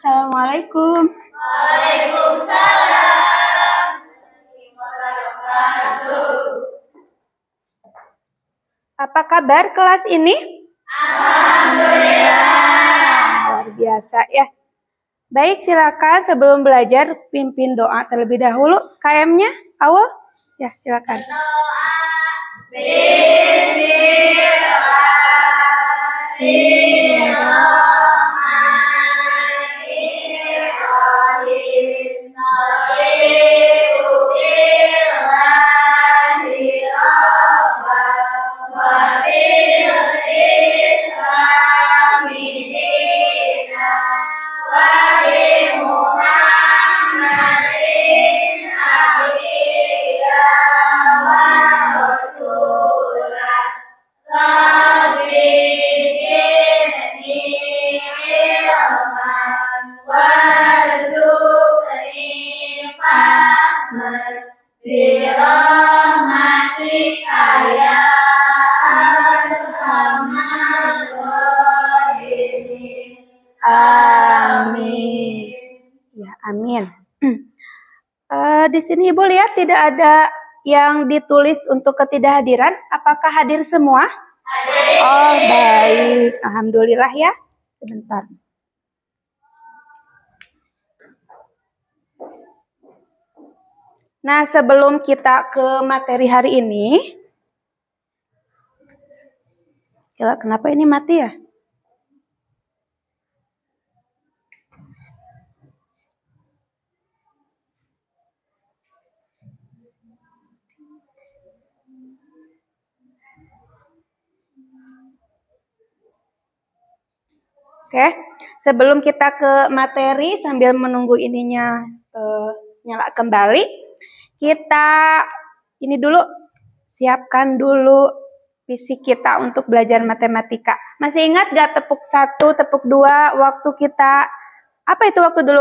Assalamualaikum. Waalaikumsalam. Apa kabar kelas ini? Alhamdulillah. Luar biasa ya. Baik, silakan sebelum belajar pimpin doa terlebih dahulu. KM-nya awal? Ya, silakan. Amin. Ya, amin. Di sini Ibu lihat tidak ada yang ditulis untuk ketidakhadiran. Apakah hadir semua? Hadir. Oh, baik. Alhamdulillah ya. Sebentar. Nah, sebelum kita ke materi hari ini, kenapa ini mati ya? Oke, sebelum kita ke materi sambil menunggu ininya nyala kembali, kita ini dulu siapkan dulu fisik kita untuk belajar matematika. Masih ingat gak tepuk 1, tepuk 2 waktu kita, apa itu waktu dulu?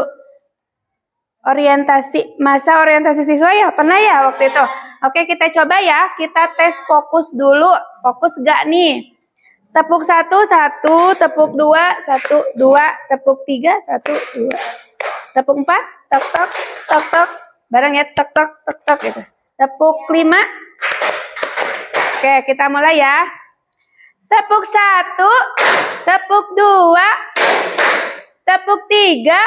Masa orientasi siswa ya? Pernah ya waktu itu? Oke, kita coba ya, kita tes fokus dulu. Fokus gak nih? Tepuk 1, 1, tepuk 2, 1, 2, tepuk 3, 1, 2. Tepuk 4, tok tok, tok tok. Bareng ya, tok tok, tok tok gitu. Tepuk 5. Oke, kita mulai ya. Tepuk 1, tepuk 2, tepuk 3,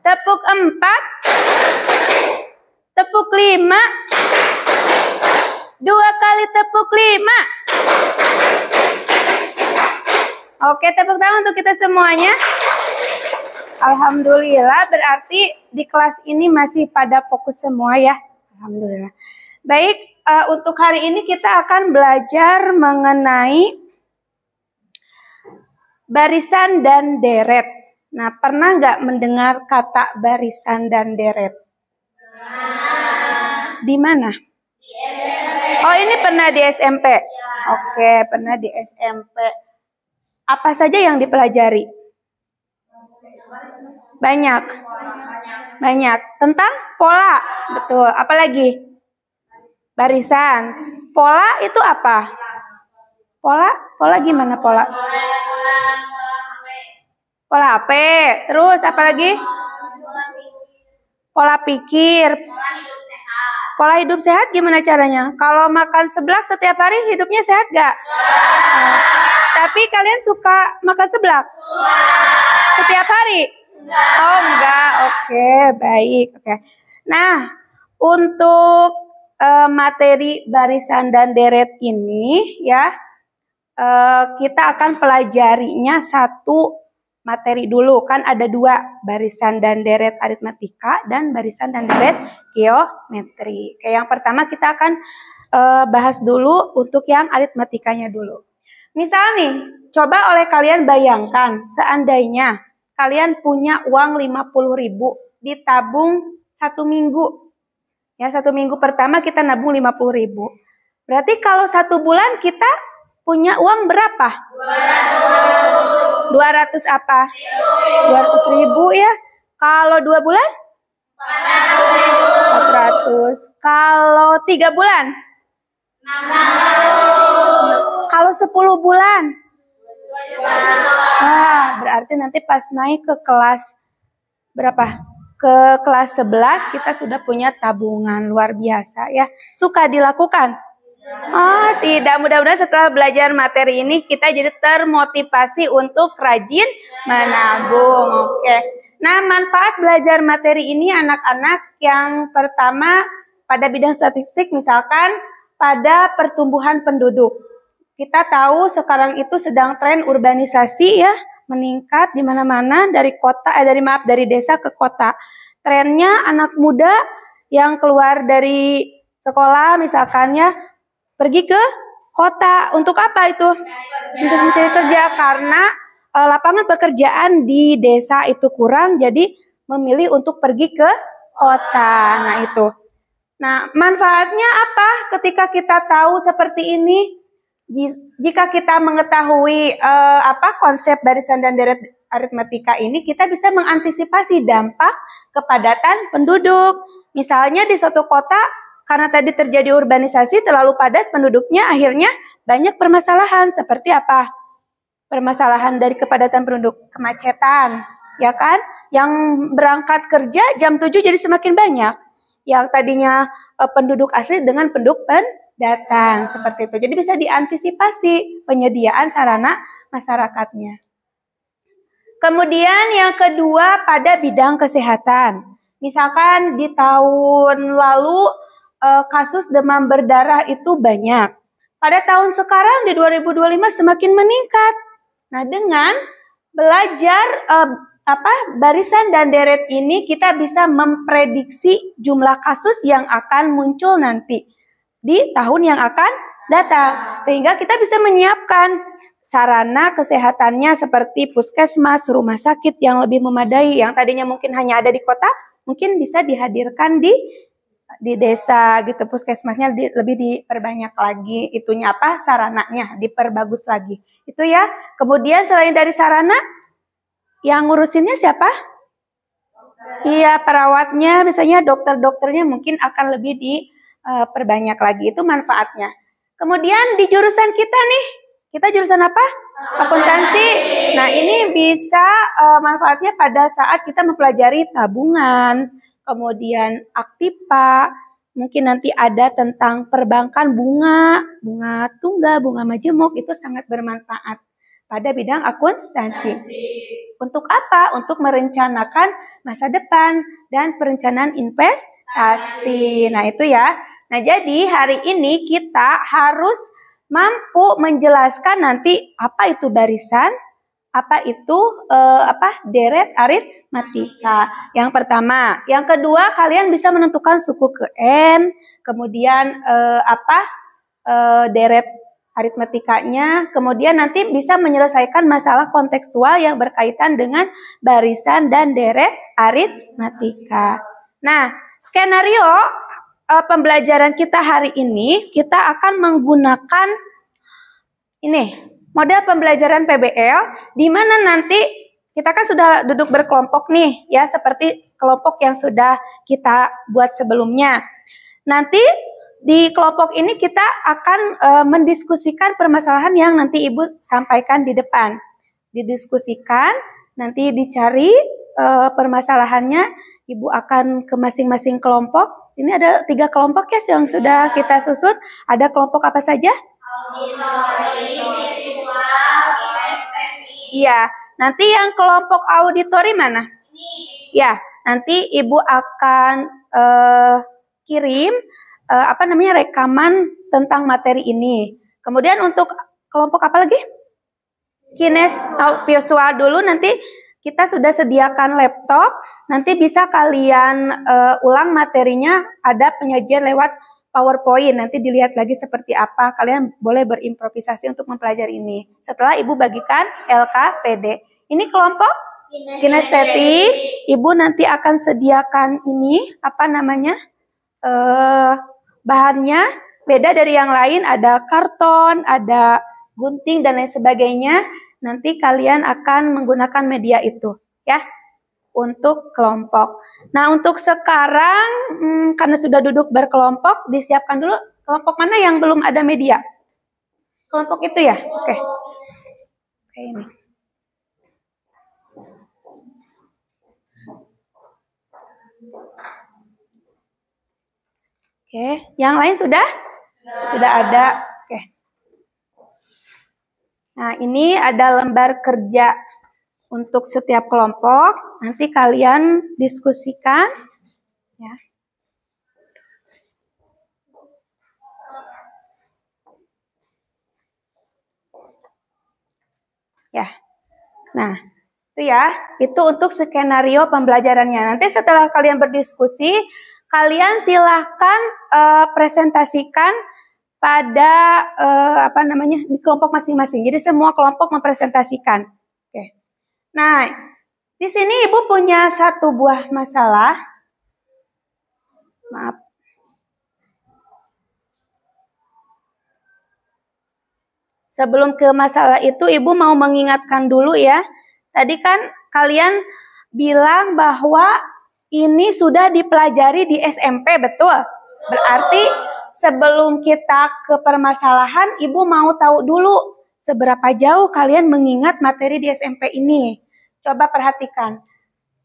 tepuk 4, tepuk 5. 2 kali tepuk 5. Oke, tepuk tangan untuk kita semuanya. Alhamdulillah, berarti di kelas ini masih pada fokus semua ya. Alhamdulillah. Baik, untuk hari ini kita akan belajar mengenai barisan dan deret. Nah, pernah nggak mendengar kata barisan dan deret? Di mana? Oh, ini pernah di SMP? Oke, pernah di SMP. Apa saja yang dipelajari? Banyak. Tentang pola. Betul. Apalagi? Barisan. Pola itu apa? Pola gimana pola? Pola HP. Terus apalagi? Pola pikir. Pola hidup sehat gimana caranya? Kalau makan seblak setiap hari hidupnya sehat gak? Tapi kalian suka makan seblak? Setiap hari? Oh enggak, oke, baik. Oke. Nah, untuk materi barisan dan deret ini ya, kita akan pelajarinya satu materi dulu. Kan ada 2, barisan dan deret aritmatika dan barisan dan deret geometri. Oke, yang pertama kita akan bahas dulu untuk yang aritmatikanya dulu. Misal nih, coba oleh kalian bayangkan seandainya kalian punya uang 50.000 ditabung 1 minggu. Ya, 1 minggu pertama kita nabung 50.000. Berarti kalau 1 bulan kita punya uang berapa? 200 apa? 200.000 ya. Kalau 2 bulan? 400. Kalau 3 bulan? 600. Kalau 10 bulan? Berarti nanti pas naik ke kelas berapa? Ke kelas 11 kita sudah punya tabungan luar biasa ya. Suka dilakukan? Oh, tidak. Mudah-mudahan setelah belajar materi ini kita jadi termotivasi untuk rajin menabung. Oke. Nah, manfaat belajar materi ini anak-anak yang pertama pada bidang statistik misalkan pada pertumbuhan penduduk. Kita tahu sekarang itu sedang tren urbanisasi ya, meningkat di mana-mana dari dari desa ke kota. Trennya anak muda yang keluar dari sekolah misalkannya pergi ke kota. Untuk apa itu? Untuk mencari kerja, karena lapangan pekerjaan di desa itu kurang, jadi memilih untuk pergi ke kota. Nah itu. Nah, manfaatnya apa ketika kita tahu seperti ini? Jika kita mengetahui konsep barisan dan deret aritmatika ini, kita bisa mengantisipasi dampak kepadatan penduduk. Misalnya di suatu kota, karena tadi terjadi urbanisasi terlalu padat penduduknya, akhirnya banyak permasalahan. Seperti apa? Permasalahan dari kepadatan penduduk, kemacetan, ya kan? Yang berangkat kerja jam 7 jadi semakin banyak. Yang tadinya penduduk asli dengan penduduk pendatang, seperti itu. Jadi bisa diantisipasi penyediaan sarana masyarakatnya. Kemudian yang kedua pada bidang kesehatan. Misalkan di tahun lalu kasus demam berdarah itu banyak. Pada tahun sekarang di 2025 semakin meningkat. Nah, dengan belajar barisan dan deret ini kita bisa memprediksi jumlah kasus yang akan muncul nanti di tahun yang akan datang. Sehingga kita bisa menyiapkan sarana kesehatannya seperti puskesmas, rumah sakit yang lebih memadai, yang tadinya mungkin hanya ada di kota, mungkin bisa dihadirkan di desa gitu. Puskesmasnya lebih diperbanyak lagi, itunya sarananya diperbagus lagi. Itu ya. Kemudian selain dari sarana, yang ngurusinnya siapa? Iya, perawatnya, misalnya dokter-dokternya mungkin akan lebih diperbanyak lagi. Itu manfaatnya. Kemudian di jurusan kita nih, kita jurusan apa? Akuntansi. Nah, ini bisa manfaatnya pada saat kita mempelajari tabungan, kemudian aktiva, mungkin nanti ada tentang perbankan bunga tunggal, bunga majemuk, itu sangat bermanfaat pada bidang akuntansi. Untuk apa? Untuk merencanakan masa depan dan perencanaan investasi. Nah, itu ya. Nah, jadi hari ini kita harus mampu menjelaskan nanti apa itu barisan, apa itu deret aritmatika. Yang pertama, yang kedua kalian bisa menentukan suku ke N, kemudian deret aritmatikanya, kemudian nanti bisa menyelesaikan masalah kontekstual yang berkaitan dengan barisan dan deret aritmatika. Nah, skenario pembelajaran kita hari ini, kita akan menggunakan ini, model pembelajaran PBL, di mana nanti kita kan sudah duduk berkelompok nih, ya, seperti kelompok yang sudah kita buat sebelumnya. Nanti di kelompok ini kita akan mendiskusikan permasalahan yang nanti Ibu sampaikan di depan. Didiskusikan, nanti dicari permasalahannya, Ibu akan ke masing-masing kelompok. Ini ada 3 kelompok ya yang sudah kita susun. Ada kelompok apa saja? Auditori, visual, kinestetik. Iya, nanti yang kelompok auditori mana? Ini. Ya, nanti Ibu akan kirim rekaman tentang materi ini. Kemudian untuk kelompok apa lagi? Visual dulu, nanti kita sudah sediakan laptop, nanti bisa kalian ulang materinya, ada penyajian lewat PowerPoint, nanti dilihat lagi seperti apa, kalian boleh berimprovisasi untuk mempelajari ini. Setelah Ibu bagikan LKPD. Ini kelompok kinestetik, Ibu nanti akan sediakan ini, bahannya beda dari yang lain, ada karton, ada gunting dan lain sebagainya. Nanti kalian akan menggunakan media itu, ya, untuk kelompok. Nah, untuk sekarang karena sudah duduk berkelompok, disiapkan dulu kelompok mana yang belum ada media. Kelompok itu ya, oke. Kayak ini. Oke, yang lain sudah? Sudah ada. Oke. Nah, ini ada lembar kerja untuk setiap kelompok. Nanti kalian diskusikan. Ya. Ya. Nah, itu ya. Itu untuk skenario pembelajarannya. Nanti setelah kalian berdiskusi, kalian silahkan presentasikan pada di kelompok masing-masing. Jadi semua kelompok mempresentasikan. Oke. Nah, di sini Ibu punya satu buah masalah. Maaf. Sebelum ke masalah itu, Ibu mau mengingatkan dulu ya. Tadi kan kalian bilang bahwa ini sudah dipelajari di SMP, betul? Berarti sebelum kita ke permasalahan, Ibu mau tahu dulu seberapa jauh kalian mengingat materi di SMP ini. Coba perhatikan.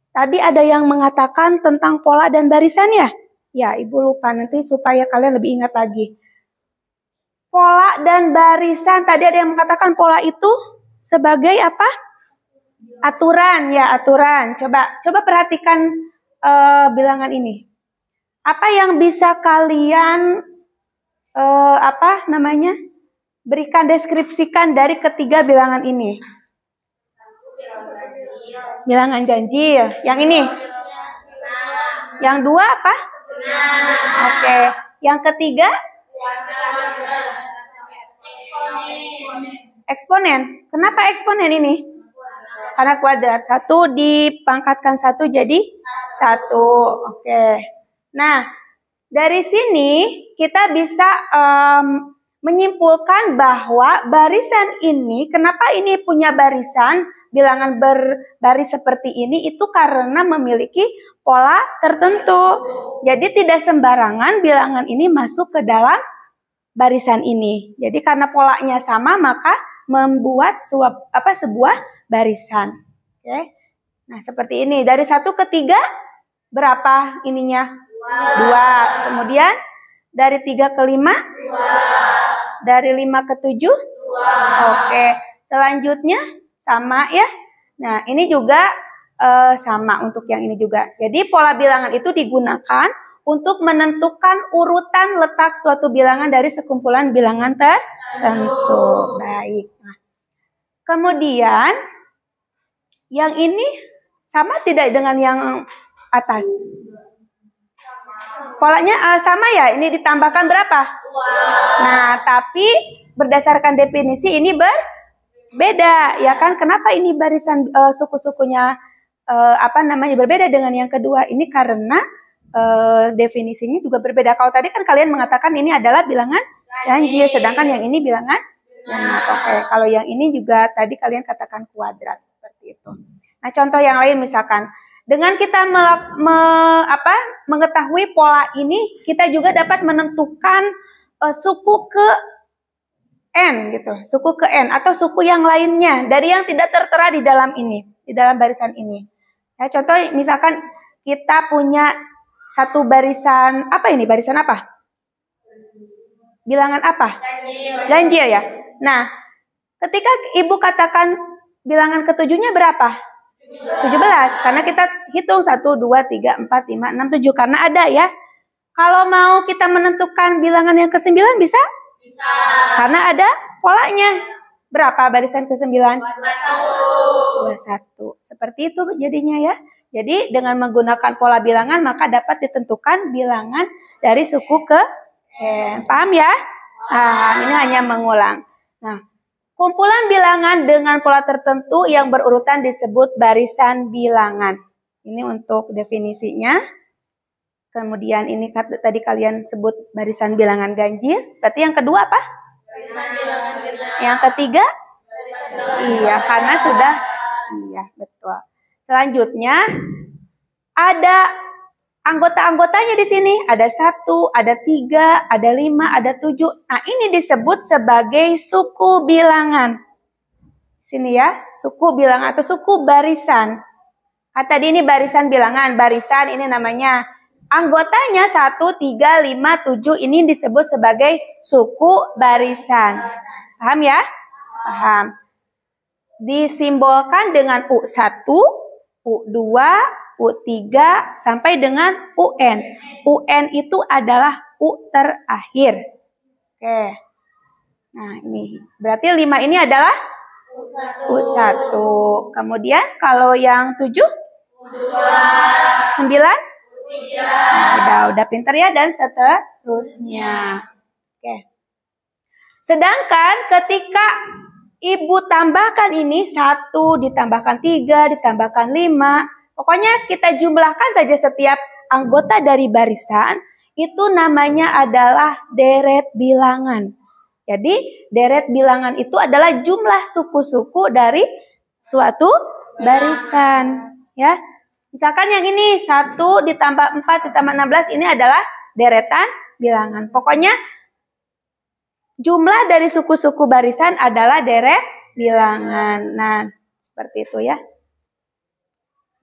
Tadi ada yang mengatakan tentang pola dan barisan ya? Ya, Ibu lupa nanti supaya kalian lebih ingat lagi. Pola dan barisan, tadi ada yang mengatakan pola itu sebagai apa? Aturan, ya aturan. Coba perhatikan bilangan ini. Apa yang bisa kalian berikan deskripsikan dari ketiga bilangan ini? Bilangan ganjil. Yang ini? Yang dua apa? Oke. Yang ketiga? Eksponen. Kenapa eksponen ini? Karena kuadrat. 1 dipangkatkan 1 jadi 1. Oke. Nah, dari sini kita bisa menyimpulkan bahwa barisan ini, kenapa ini punya barisan, bilangan berbaris seperti ini, itu karena memiliki pola tertentu. Jadi tidak sembarangan bilangan ini masuk ke dalam barisan ini. Jadi karena polanya sama, maka membuat sebuah barisan. Oke. Nah, seperti ini. Dari 1 ke 3 berapa ininya? 2. Kemudian dari 3 ke 5? 2. Dari 5 ke 7? 2. Oke. Selanjutnya sama ya. Nah, ini juga sama untuk yang ini juga. Jadi pola bilangan itu digunakan untuk menentukan urutan letak suatu bilangan dari sekumpulan bilangan tertentu. Baik. Nah, kemudian yang ini sama tidak dengan yang atas? Polanya sama ya? Ini ditambahkan berapa? Nah, tapi berdasarkan definisi ini berbeda, ya kan? Kenapa ini barisan suku-sukunya berbeda dengan yang kedua? Ini karena definisinya juga berbeda. Kalau tadi kan kalian mengatakan ini adalah bilangan ganjil, sedangkan yang ini bilangan genap. Oke, kalau yang ini juga tadi kalian katakan kuadrat seperti itu. Nah, contoh yang lain misalkan dengan kita mengetahui pola ini, kita juga dapat menentukan suku ke n gitu, suku ke n atau suku yang lainnya dari yang tidak tertera di dalam ini, di dalam barisan ini. Ya, contoh misalkan kita punya satu barisan, apa ini? Barisan apa? Bilangan apa? Ganjil ya. Nah, ketika Ibu katakan bilangan ketujuhnya berapa? 17. Karena kita hitung 1, 2, 3, 4, 5, 6, 7. Karena ada ya. Kalau mau kita menentukan bilangan yang ke-9 bisa? Bisa. Karena ada polanya. Berapa barisan ke-9? 21. Seperti itu jadinya ya. Jadi dengan menggunakan pola bilangan maka dapat ditentukan bilangan dari suku ke n. Paham ya? Nah, ini hanya mengulang. Nah, kumpulan bilangan dengan pola tertentu yang berurutan disebut barisan bilangan. Ini untuk definisinya. Kemudian ini tadi kalian sebut barisan bilangan ganjil. Berarti yang kedua apa? Barisan bilangan genap. Yang ketiga? Iya, karena sudah. Iya, betul. Selanjutnya, ada anggota-anggotanya di sini. Ada 1, ada 3, ada 5, ada 7. Nah, ini disebut sebagai suku bilangan. Sini ya, suku bilangan atau suku barisan. Tadi ini barisan bilangan, barisan ini namanya. Anggotanya 1, 3, 5, 7 ini disebut sebagai suku barisan. Paham ya? Paham. Disimbolkan dengan U1, U2, U3 sampai dengan UN. UN itu adalah U terakhir. Oke. Nah, ini berarti 5 ini adalah U1. Kemudian kalau yang 7? U2. 9? Nah, udah pinter ya, dan seterusnya. Oke. Sedangkan ketika ibu tambahkan ini 1, ditambahkan 3, ditambahkan 5. Pokoknya kita jumlahkan saja setiap anggota dari barisan. Itu namanya adalah deret bilangan. Jadi deret bilangan itu adalah jumlah suku-suku dari suatu barisan. Ya, misalkan yang ini 1 ditambah 4 ditambah 16 ini adalah deretan bilangan. Pokoknya jumlah dari suku-suku barisan adalah deret bilangan. Nah, seperti itu ya.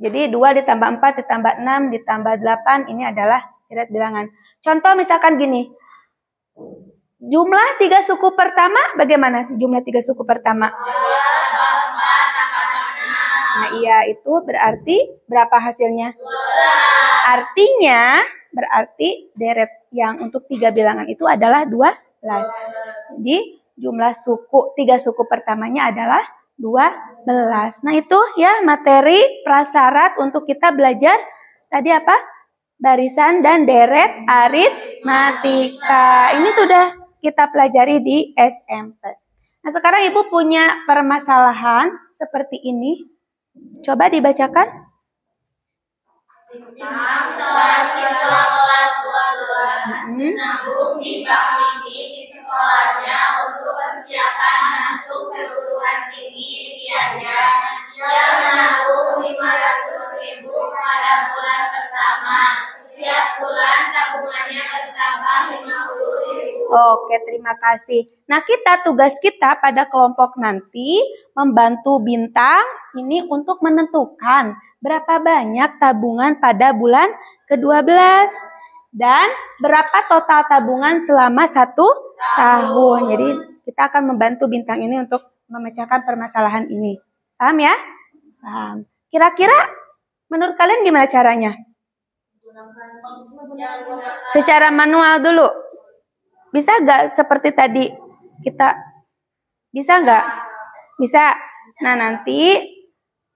Jadi 2 ditambah 4 ditambah 6 ditambah 8 ini adalah deret bilangan. Contoh misalkan gini. Jumlah 3 suku pertama bagaimana? Jumlah 3 suku pertama. Nah, iya, itu berarti berapa hasilnya? 12. Artinya berarti deret yang untuk 3 bilangan itu adalah 12. Jadi jumlah suku 3 suku pertamanya adalah 12. Nah, itu ya materi prasyarat untuk kita belajar tadi apa? Barisan dan deret aritmatika. Ini sudah kita pelajari di SMP. Nah, sekarang Ibu punya permasalahan seperti ini. Coba dibacakan. Seorang siswa kelas 12 menabung di bank mini di sekolahnya untuk persiapan masuk perguruan tinggi impiannya. Dia menabung 500.000 pada bulan pertama. Setiap bulan tabungannya bertambah 50.000. Oke, terima kasih. Nah, tugas kita pada kelompok nanti membantu Bintang ini untuk menentukan berapa banyak tabungan pada bulan ke-12 dan berapa total tabungan selama 1 tahun. Jadi kita akan membantu Bintang ini untuk memecahkan permasalahan ini. Paham ya? Paham. Kira-kira menurut kalian gimana caranya? Secara manual dulu. Bisa nggak seperti tadi kita? Bisa nggak? Bisa. Nah, nanti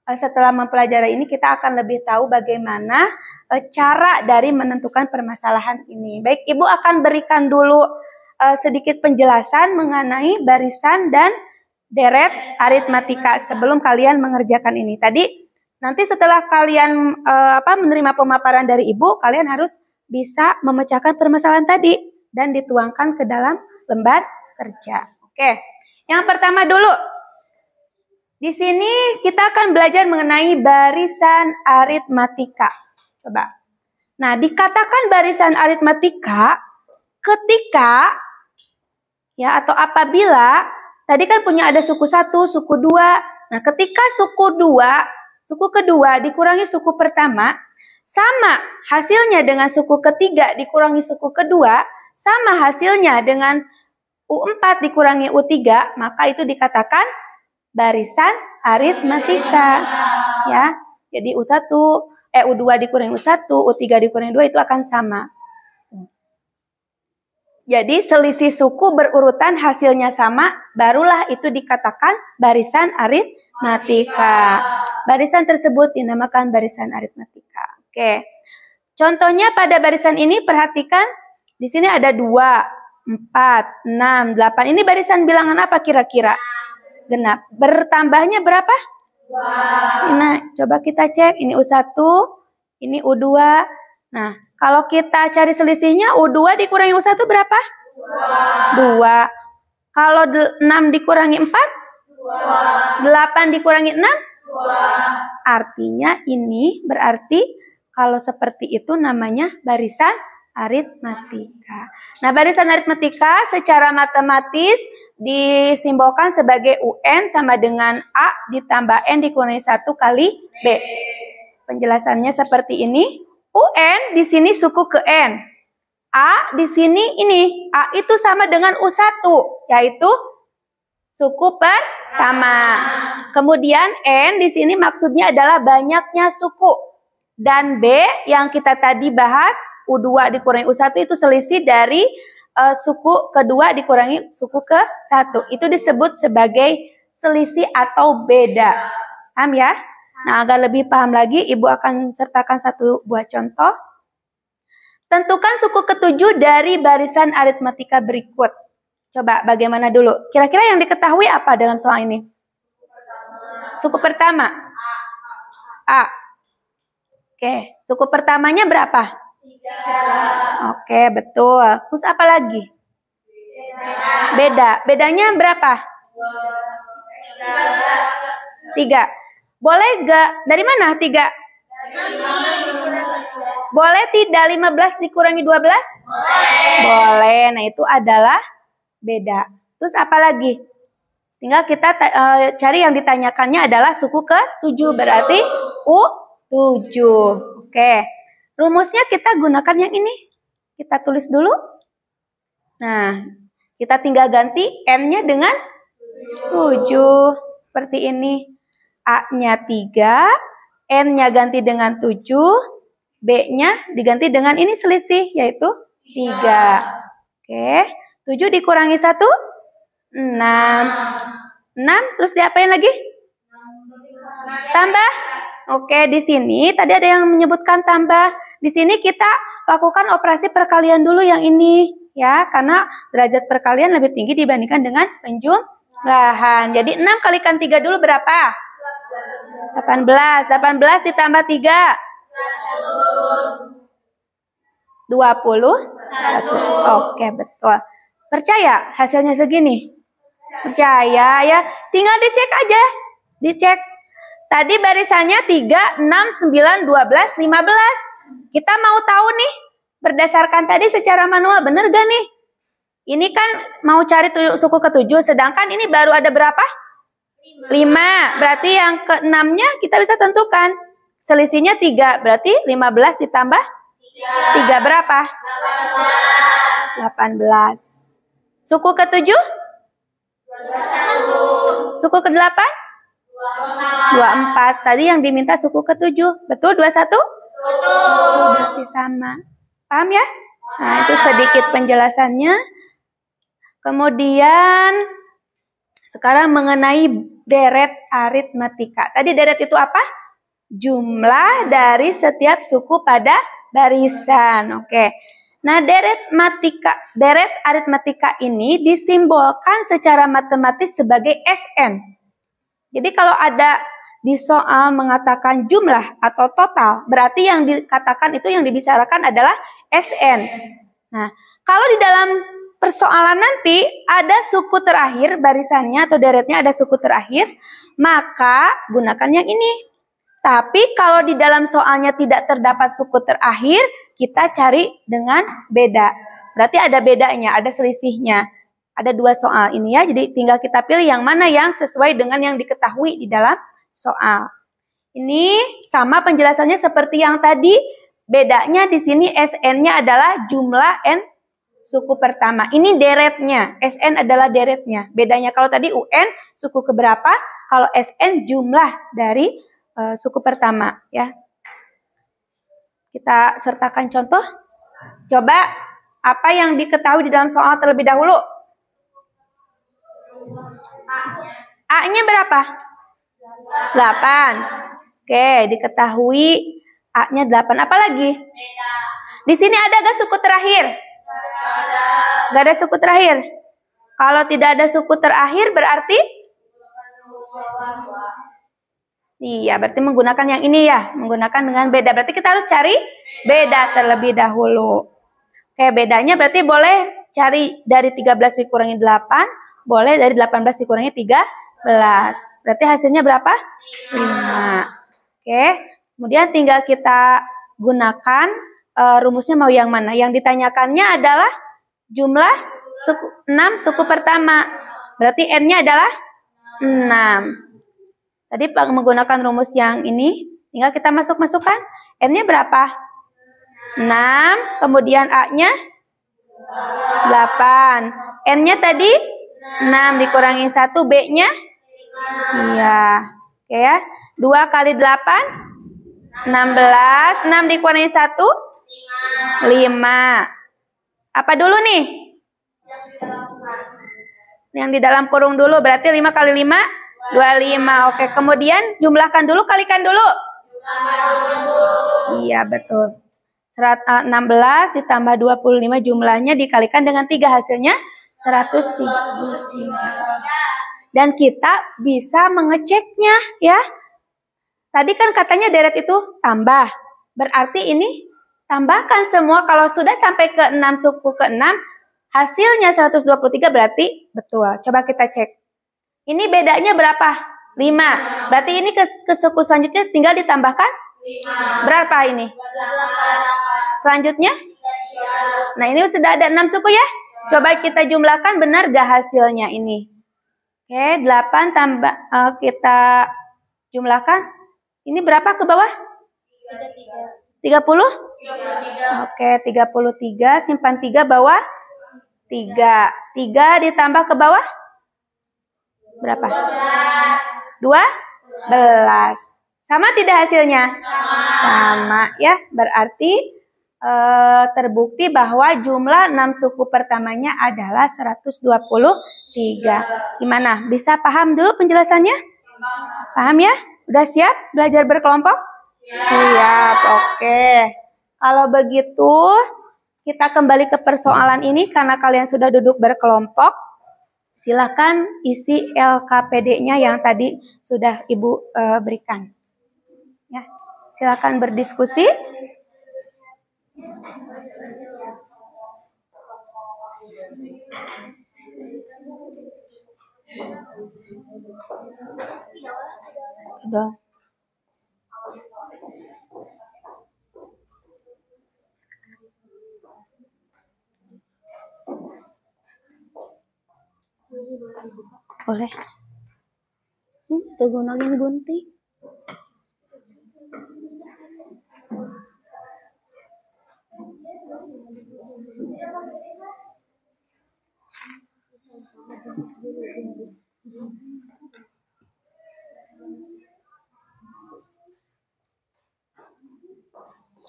setelah mempelajari ini kita akan lebih tahu bagaimana cara dari menentukan permasalahan ini. Baik, Ibu akan berikan dulu sedikit penjelasan mengenai barisan dan deret aritmatika sebelum kalian mengerjakan ini. Tadi nanti setelah kalian menerima pemaparan dari Ibu, kalian harus bisa memecahkan permasalahan tadi dan dituangkan ke dalam lembar kerja. Oke. Yang pertama dulu. Di sini kita akan belajar mengenai barisan aritmatika. Coba. Nah, dikatakan barisan aritmatika ketika ya atau apabila tadi kan punya ada suku 1, suku 2. Nah, ketika suku kedua dikurangi suku pertama sama hasilnya dengan suku ketiga dikurangi suku kedua sama hasilnya dengan U4 dikurangi U3, maka itu dikatakan barisan aritmatika. Ya. Jadi U2 dikurangi U1, U3 dikurangi 2 itu akan sama. Jadi selisih suku berurutan hasilnya sama, barulah itu dikatakan barisan aritmatika. Barisan tersebut dinamakan barisan aritmatika. Oke. Contohnya pada barisan ini perhatikan di sini ada 2, 4, 6, 8. Ini barisan bilangan apa kira-kira? Genap. Bertambahnya berapa? 2. Nah, coba kita cek. Ini U1, ini U2. Nah, kalau kita cari selisihnya, U2 dikurangi U1 berapa? 2. Kalau 6 dikurangi 4? 8 dikurangi 6? 2. Artinya ini berarti kalau seperti itu namanya barisan aritmatika. Nah, barisan aritmatika secara matematis disimbolkan sebagai UN sama dengan A ditambah N dikurangi 1 kali B. Penjelasannya seperti ini. UN di sini suku ke N. A di sini ini. A itu sama dengan U1, yaitu suku pertama. Kemudian N di sini maksudnya adalah banyaknya suku. Dan B yang kita tadi bahas, U2 dikurangi U1 itu selisih dari suku kedua dikurangi suku ke-1. Itu disebut sebagai selisih atau beda. Paham ya? Nah, agar lebih paham lagi, Ibu akan sertakan satu buah contoh. Tentukan suku ketujuh dari barisan aritmatika berikut. Coba bagaimana dulu? Kira-kira yang diketahui apa dalam soal ini? Suku pertama. A. Oke, suku pertamanya berapa? 3. Oke, betul. Terus apa lagi? Beda. Bedanya berapa? 3. Boleh gak? Dari mana 3? Boleh tidak 15 dikurangi 12? Boleh. Nah, itu adalah beda. Terus apa lagi? Tinggal kita cari yang ditanyakannya adalah suku ke-7. Berarti U7. Oke. Rumusnya kita gunakan yang ini. Kita tulis dulu. Nah, kita tinggal ganti N-nya dengan 7. Seperti ini. A-nya 3. N-nya ganti dengan 7. B-nya diganti dengan ini selisih, yaitu 3. Oke. 7 dikurangi 1. 6. 6. Terus diapain lagi? Tambah. Oke, di sini tadi ada yang menyebutkan tambah. Di sini kita lakukan operasi perkalian dulu yang ini, ya, karena derajat perkalian lebih tinggi dibandingkan dengan penjumlahan. Jadi 6 kalikan 3 dulu berapa? 18. 18 ditambah 3. 21. Oke, betul. Percaya hasilnya segini? Percaya ya. Tinggal dicek aja. Dicek. Tadi barisannya 3, 6, 9, 12, 15. Kita mau tahu nih, berdasarkan tadi secara manual, bener gak nih? Ini kan mau cari suku ke-7, sedangkan ini baru ada berapa? 5. Berarti yang ke-6-nya kita bisa tentukan. Selisihnya 3, berarti 15 ditambah 3 berapa? 18. Suku ke-7? 21. Suku ke-8? 24. Tadi yang diminta suku ke-7. Betul 21? Betul. Berarti sama. Paham ya? Nah, itu sedikit penjelasannya. Kemudian sekarang mengenai deret aritmatika. Tadi deret itu apa? Jumlah dari setiap suku pada barisan. Oke. Nah, deret aritmatika ini disimbolkan secara matematis sebagai SN. Jadi kalau ada di soal mengatakan jumlah atau total, berarti yang dikatakan itu yang dibicarakan adalah SN. Nah, kalau di dalam persoalan nanti ada suku terakhir, barisannya atau deretnya ada suku terakhir, maka gunakan yang ini. Tapi kalau di dalam soalnya tidak terdapat suku terakhir, kita cari dengan beda. Berarti ada bedanya, ada selisihnya. Ada 2 soal ini ya, jadi tinggal kita pilih yang mana yang sesuai dengan yang diketahui di dalam soal. Ini sama penjelasannya seperti yang tadi, bedanya di sini SN-nya adalah jumlah N suku pertama. Ini deretnya, SN adalah deretnya. Bedanya kalau tadi UN suku keberapa, kalau SN jumlah dari suku pertama ya. Kita sertakan contoh. Coba apa yang diketahui di dalam soal terlebih dahulu? A-nya berapa? 8. Oke, diketahui A-nya 8. Apa lagi? Di sini ada gak suku terakhir? Gak ada suku terakhir. Kalau tidak ada suku terakhir berarti? Iya, berarti menggunakan yang ini ya. Menggunakan dengan beda. Berarti kita harus cari beda terlebih dahulu. Oke, bedanya berarti boleh cari dari 13 dikurangi 8. Boleh dari 18 dikurangi 13. Berarti hasilnya berapa? 5. Oke. Kemudian tinggal kita gunakan rumusnya mau yang mana? Yang ditanyakannya adalah jumlah 6 suku pertama. Berarti N-nya adalah 6. Tadi menggunakan rumus yang ini, tinggal kita masuk-masukkan. N-nya berapa? 6, kemudian A-nya 8. N-nya tadi 6 dikurangi 1, B-nya? Iya. Oke ya. 2 kali 8? 16. 6 dikurangi 1? 5. Apa dulu nih? Yang di dalam kurung dulu, berarti 5 kali 5? 25. Oke, kemudian jumlahkan dulu, kalikan dulu. Iya, betul. 16 ditambah 25 jumlahnya dikalikan dengan 3, hasilnya 133. Dan kita bisa mengeceknya ya. Tadi kan katanya deret itu tambah. Berarti ini tambahkan semua. Kalau sudah sampai ke 6 suku ke 6, hasilnya 123 berarti betul. Coba kita cek. Ini bedanya berapa? 5. Berarti ini ke suku selanjutnya tinggal ditambahkan 5. Berapa ini? 8. Selanjutnya? Nah, ini sudah ada 6 suku ya. Coba kita jumlahkan, benar gak hasilnya ini? Oke, 8 tambah kita jumlahkan. Ini berapa ke bawah? 30? Oke, 33 simpan 3 bawah 3. 3 ditambah ke bawah? Berapa? 12. Sama tidak hasilnya? Sama ya. Berarti terbukti bahwa jumlah 6 suku pertamanya adalah 123. Gimana? Bisa paham dulu penjelasannya? Paham ya? Udah siap belajar berkelompok? Siap. Oke. Kalau begitu, kita kembali ke persoalan ini karena kalian sudah duduk berkelompok. Silakan isi LKPD-nya yang tadi sudah Ibu berikan. Ya, silakan berdiskusi. Sudah. Boleh. Tuh gunungin gunting.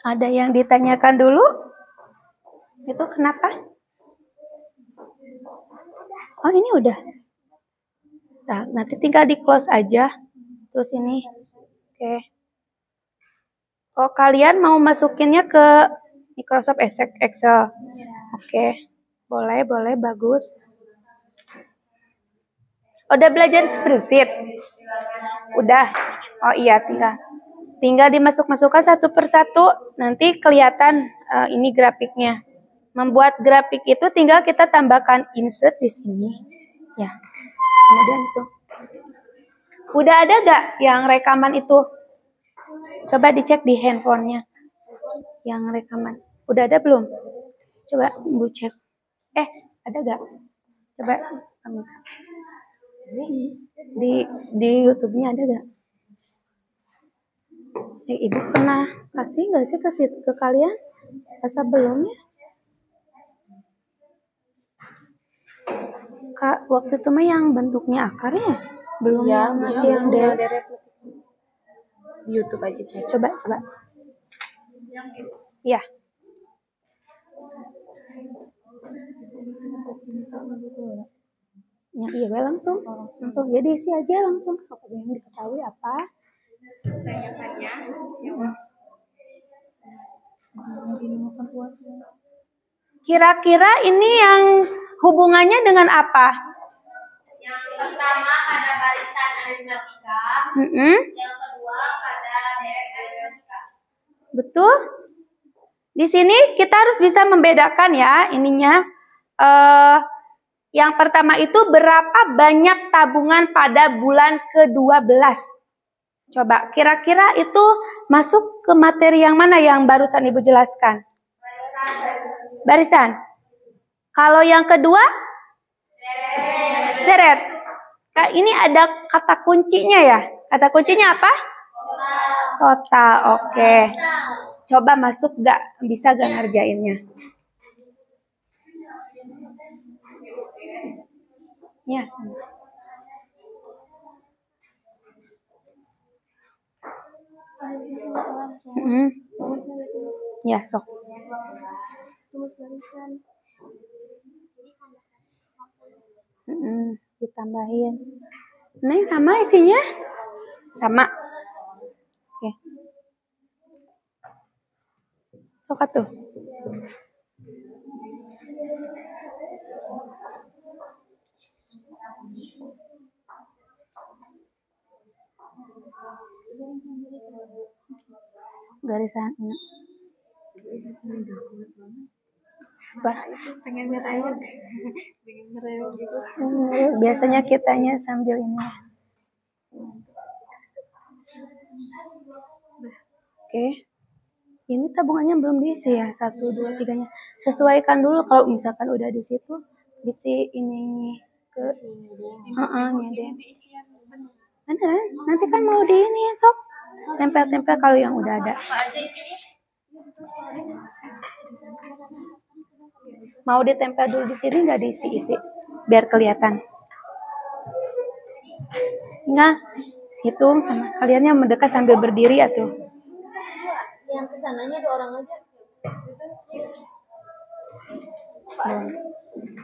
Ada yang ditanyakan dulu? Itu kenapa? Oh, ini udah. Nah, nanti tinggal di close aja. Terus ini. Oke. Oh, kalian mau masukinnya ke Microsoft Excel? Oke. Boleh, bagus. Udah belajar spreadsheet? Udah. Oh iya, tinggal dimasuk-masukkan satu persatu. Nanti kelihatan ini grafiknya. Membuat grafik itu tinggal kita tambahkan insert di sini. Ya. Kemudian itu. Udah ada gak yang rekaman itu? Coba dicek di handphonenya. Yang rekaman. Udah ada belum? Coba Ibu cek. Ada gak? Coba kami. Di YouTube-nya ada gak? Ibu pernah kasih gak sih ke kalian? Masa belum ya? Kak, waktu itu mah yang bentuknya akar ya? Belum ya, masih yang deret. Di YouTube aja cek. Coba. Iya. Ya, iya langsung. Jadi isi aja langsung. Apa yang diketahui apa? Tanyakannya. Kira-kira ini yang hubungannya dengan apa? Yang pertama pada barisan aritmatika. Yang kedua pada deret aritmatika. Betul. Di sini kita harus bisa membedakan ya ininya. Yang pertama itu berapa banyak tabungan pada bulan ke-12. Coba kira-kira itu masuk ke materi yang mana yang barusan Ibu jelaskan? Barisan. Kalau yang kedua? Deret. Ini ada kata kuncinya ya. Kata kuncinya apa? Total. Oke. Coba masuk gak? Bisa gak ngerjainnya? Ya. Ya, sok. Ditambahin. Neng sama isinya? Sama. Oke. Sok tuh. Garisan. Pengen ngerayu. Gitu. Biasanya kitanya sambil ini. Oke. Ini tabungannya belum diisi ya. 1, 2, 3-nya. Sesuaikan dulu kalau misalkan udah di situ. Isi ini ke nyedeng. Beneran? Nanti kan mau di ini ya, sok. Tempel-tempel kalau yang udah ada. Mau ditempel dulu di sini nggak diisi-isi biar kelihatan. Enggak, hitung sama kalian yang mendekat sambil berdiri atuh. Yang kesananya 2 orang aja.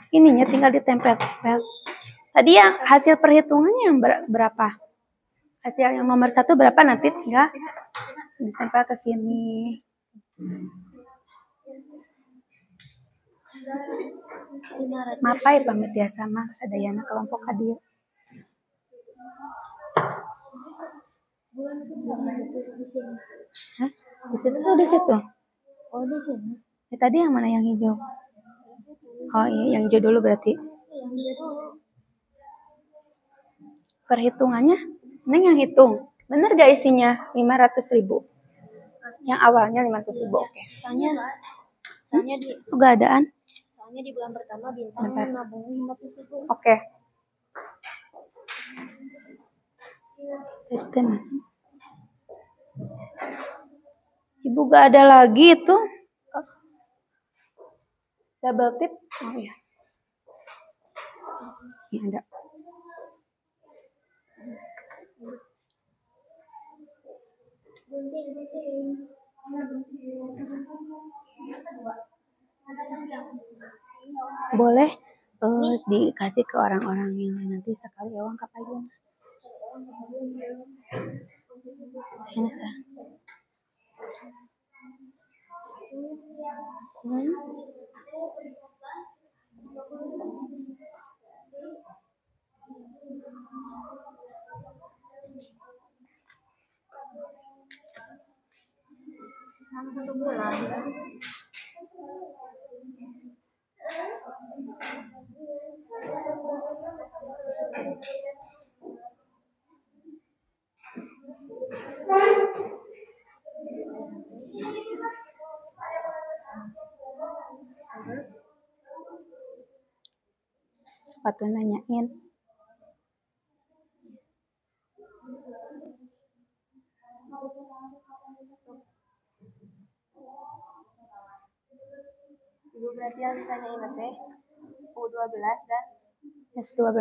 Ininya tinggal ditempel-tempel. Tadi yang hasil perhitungannya yang berapa? Hasil yang nomor 1 berapa nanti? Enggak, ditempel ke sini. Mapai pamit ya sama sadayana kelompok hadir. Hah? Di situ tuh di situ. Oh, di sini. Ya, tadi yang mana yang hijau? Oh iya, yang hijau dulu berarti. Perhitungannya, Neng yang hitung. Bener gak isinya 500.000? Yang awalnya 500.000, oke. Soalnya di keadaan. Soalnya di bulan pertama Bintang nabung 500.000. Oke. Ibu gak ada lagi itu. Double tip. Oh iya. Ini ada. Boleh dikasih ke orang-orang yang nanti sekali uang kapayun. Enak sah. Sama 1 bulan. Sepatu nanyain. Ibu berarti harus tanyain teh U12 dan S12.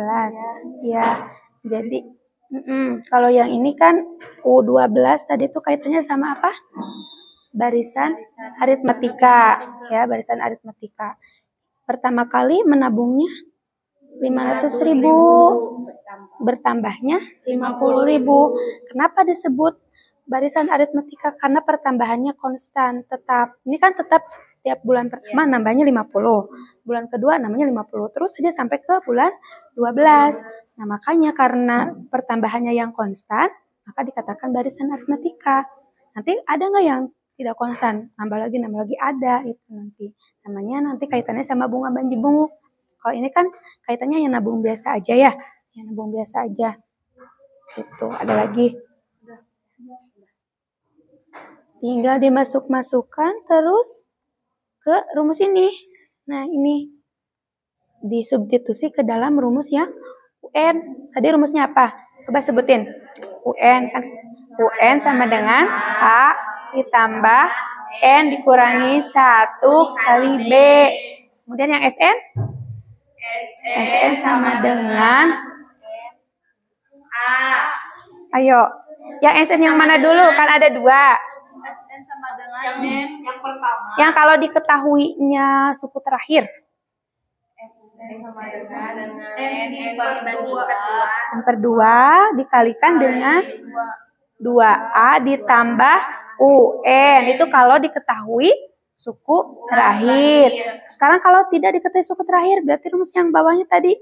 Ya. Jadi kalau yang ini kan U12 tadi tuh kaitannya sama apa? Barisan aritmatika, ya, barisan aritmatika. Pertama kali menabungnya 500.000, bertambahnya 50.000. Kenapa disebut barisan aritmatika? Karena pertambahannya konstan, tetap. Ini kan tetap setiap bulan pertama nambahnya 50, bulan kedua namanya 50, terus aja sampai ke bulan 12. Nah, makanya karena pertambahannya yang konstan, maka dikatakan barisan aritmatika. Nanti ada nggak yang tidak konstan, nambah lagi ada, itu nanti namanya nanti kaitannya sama bunga banji bungu. Kalau ini kan kaitannya yang nabung biasa aja ya, yang nabung biasa aja. Itu ada lagi. Tinggal dimasuk-masukkan terus ke rumus ini. Nah, ini disubstitusi ke dalam rumus yang UN. Tadi rumusnya apa? Coba sebutin. UN kan. UN sama dengan A ditambah N dikurangi 1 kali B. Kemudian yang SN? SN sama dengan A. Ayo. Yang SN yang mana dulu? Kan ada 2. SN sama dengan yang pertama. Yang kalau diketahuinya suku terakhir. SN sama dengan N per 2 dikalikan dengan 2A ditambah UN. Itu kalau diketahui suku terakhir. Sekarang kalau tidak diketahui suku terakhir, berarti rumus yang bawahnya tadi.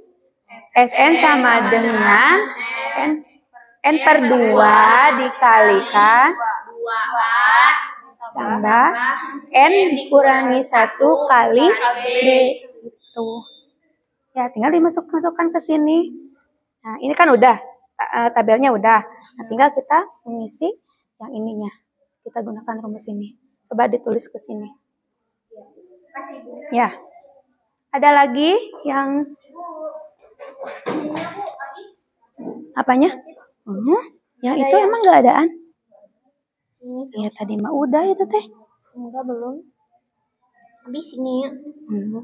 SN sama dengan N per 2 dikalikan 2A tambah N dikurangi 1 kali B. Itu. Ya, tinggal dimasukkan ke sini. Nah, ini kan udah. Tabelnya udah. Nah, tinggal kita mengisi yang ininya. Kita gunakan rumus ini. Coba ditulis ke sini. Ya. Ada lagi yang apanya? Yang itu emang nggak adaan? Iya tadi mah udah itu teh. Enggak, belum. Habis ini.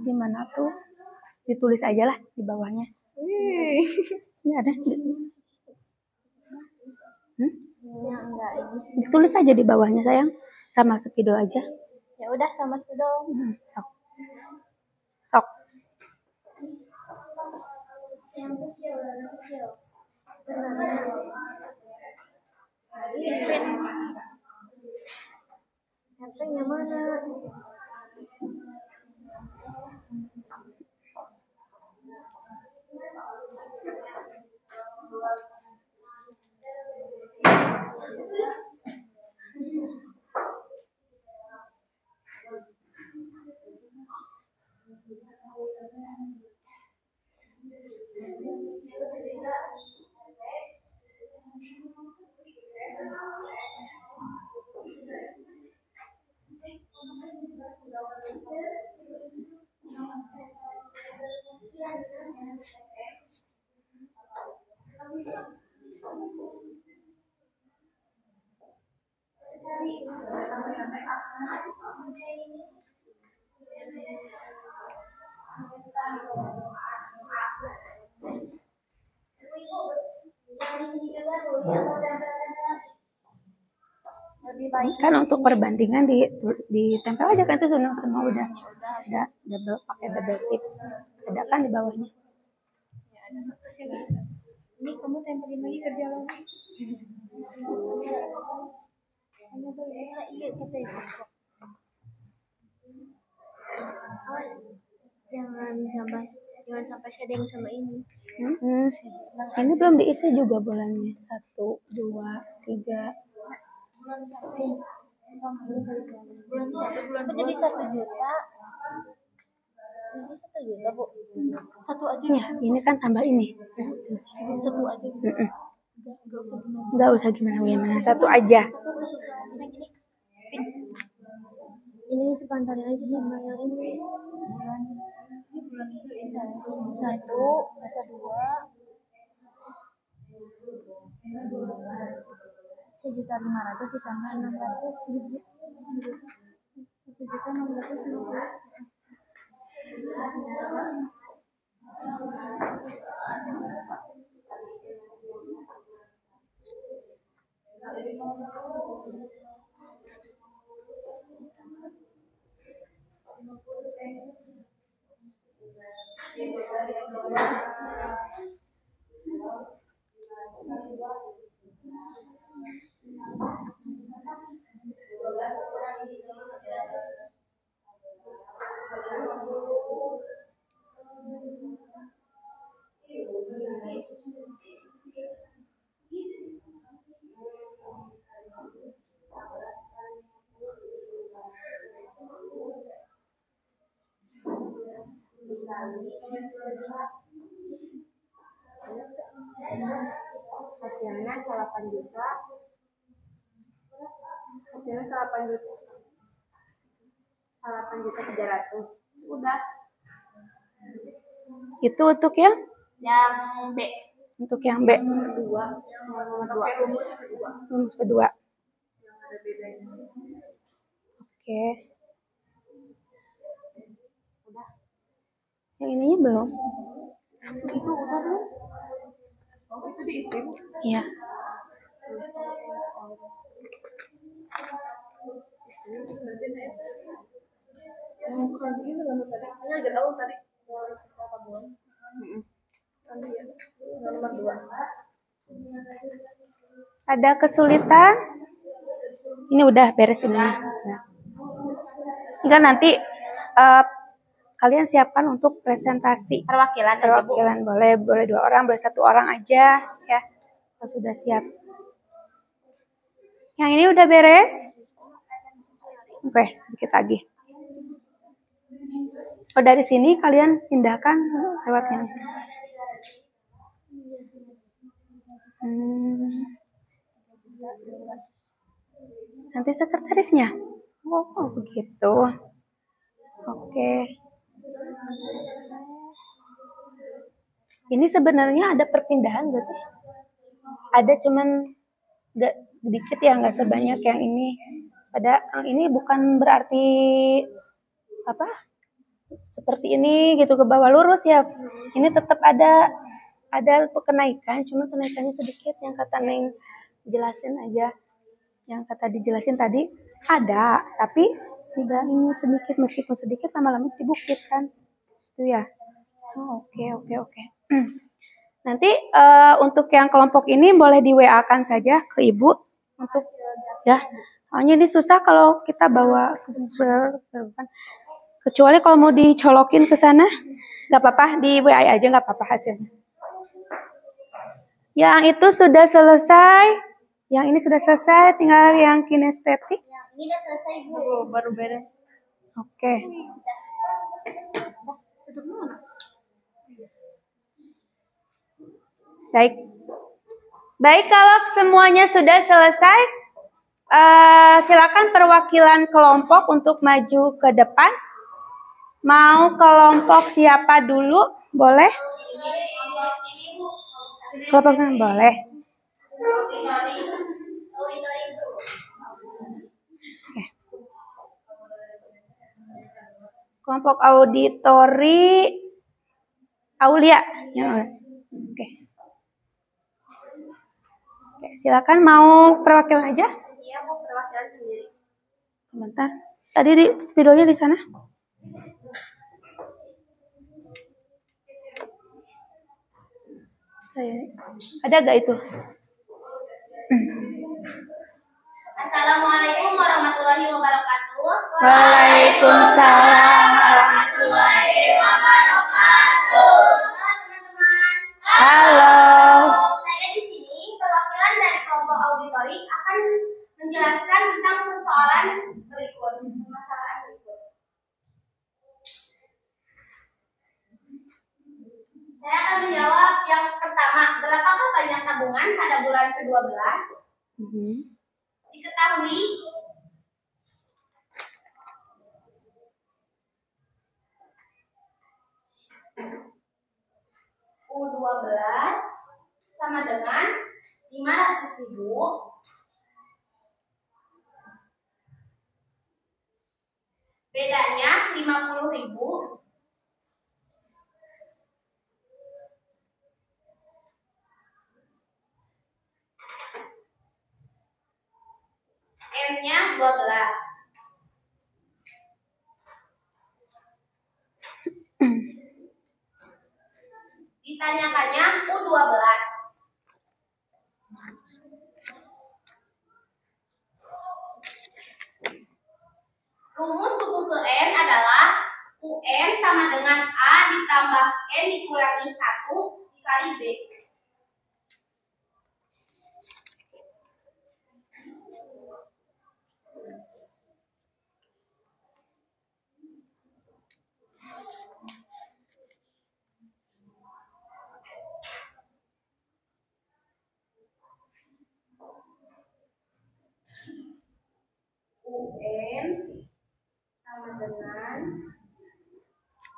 Gimana tuh? Ditulis aja lah di bawahnya. Ini ada. Ya, enggak ini. Ditulis aja di bawahnya sayang. Sama spidol aja. Ya udah sama spidol. Sok. Sok. Yang kecil. Yang mana? Kan untuk perbandingan ditempel aja kan itu semua udah ada double pakai double tip. Ada kan di bawahnya. Ini kamu tempelin lagi kerja lagi. Iya kata itu. Jangan sampai shading sama ini. Ini belum diisi juga bulannya. 1, 2, 3. Bulan 1. Bulan 2 jadi 1 juta. Ini 1 juta, Bu. 1 aja. Ya, ini kan tambah ini. 1 aja. Enggak usah gimana. 1 aja. Ini sepantaran aja sama yang ini. Bulan itu ini 1, kata 2. 1.500.000 ditambah 600. 1.650.000. Hasilnya 8 juta. Hasilnya 8 juta. 8.300.000. Udah. Itu untuk yang B. Untuk yang B. Kedua. Rumus kedua. Oke. Udah. Yang ininya belum? Itu udah belum? Oh, itu diisi. Iya. Ada kesulitan? Ini udah beres ini. Nah. Enggak, nanti kalian siapkan untuk presentasi. Perwakilan aja, Bu. Perwakilan boleh 2 orang, boleh 1 orang aja ya. Kalau sudah siap. Yang ini udah beres? Oke, sedikit lagi. Oh, dari sini kalian pindahkan lewat yang nanti sekretarisnya. Oh, begitu. Oke. Ini sebenarnya ada perpindahan nggak sih? Ada, cuman nggak dikit ya, nggak sebanyak yang ini. Ini bukan berarti apa? Seperti ini gitu ke bawah lurus ya. Ini tetap ada kenaikan, cuma kenaikannya sedikit. Yang kata Neng jelasin aja, yang kata dijelasin tadi ada, tapi tidak ini sedikit, meskipun sedikit lama-lama dibukit kan, itu ya. Oh, oke. Nanti untuk yang kelompok ini boleh di WA-kan saja ke Ibu untuk ya. Soalnya ini susah kalau kita bawa kecuali kalau mau dicolokin ke sana, nggak apa-apa, di WA aja nggak apa-apa hasilnya. Yang itu sudah selesai, yang ini sudah selesai, tinggal yang kinestetik. Yang ini udah selesai, Bu. Baru beres. Oke. Baik, kalau semuanya sudah selesai, silakan perwakilan kelompok untuk maju ke depan. Mau kelompok siapa dulu? Boleh? Kelompok sana boleh. Oke. Kelompok auditori Aulia. Oke. Oke, silakan mau perwakilan aja. Iya, Bu, perwakilan sendiri. Sebentar. Tadi di videonya di sana. Ada gak itu? Assalamualaikum warahmatullahi wabarakatuh. Waalaikumsalam warahmatullahi wabarakatuh. Halo teman-teman. Halo. Saya di sini perwakilan dari kelompok auditori akan menjelaskan tentang persoalan berikut. Permasalahan berikut. Saya akan menjawab yang pertama, berapakah banyak tabungan pada bulan ke-12? Diketahui U12 sama dengan 500.000 bedanya 50.000 M-nya 12. Ditanyakannya U12. Rumus suku ke N adalah UN sama dengan A ditambah N dikurangi 1 dikali B. UN sama dengan dengan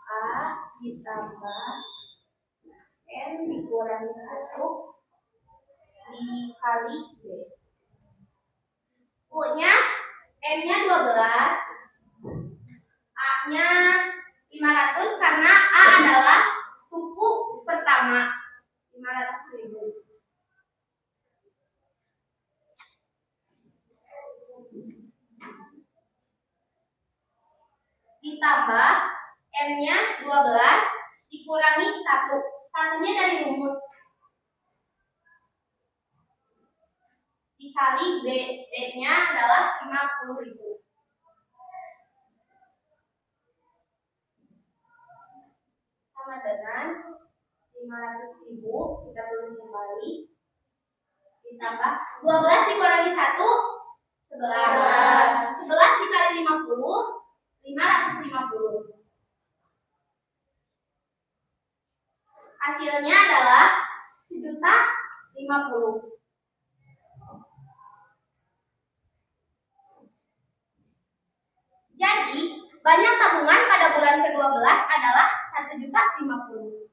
A ditambah N dikurangi 1 dikali B. U-nya, N-nya 12, A-nya 500 karena A adalah suku pertama, 500.000. Ditambah M-nya 12 dikurangi 1. Satunya dari rumus. Dikali B. B-nya adalah 50.000. Sama dengan 500.000, kita tulis kembali. Ditambah 12 dikurangi 1, 11. 11 dikali 50, 550. Hasilnya adalah 1.050.000. Jadi, banyak tabungan pada bulan ke-12 adalah 1.050.000.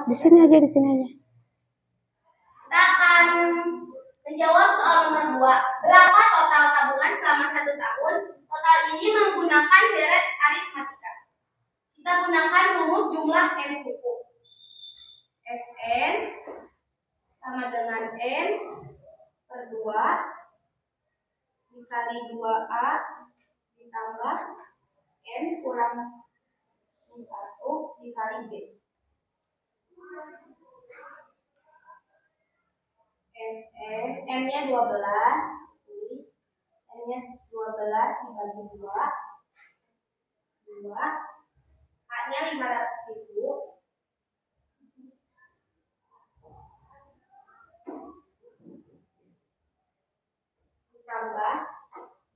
Di sini aja, di sini aja. Kita akan menjawab soal nomor 2. Berapa total tabungan selama 1 tahun? Total ini menggunakan deret aritmatika. Kita gunakan rumus jumlah N suku. Sn sama dengan N per 2 dikali 2A ditambah N kurang 1 dikali B. Sn, N-nya 12, N-nya 12 dibagi 2, A-nya 500.000, ditambah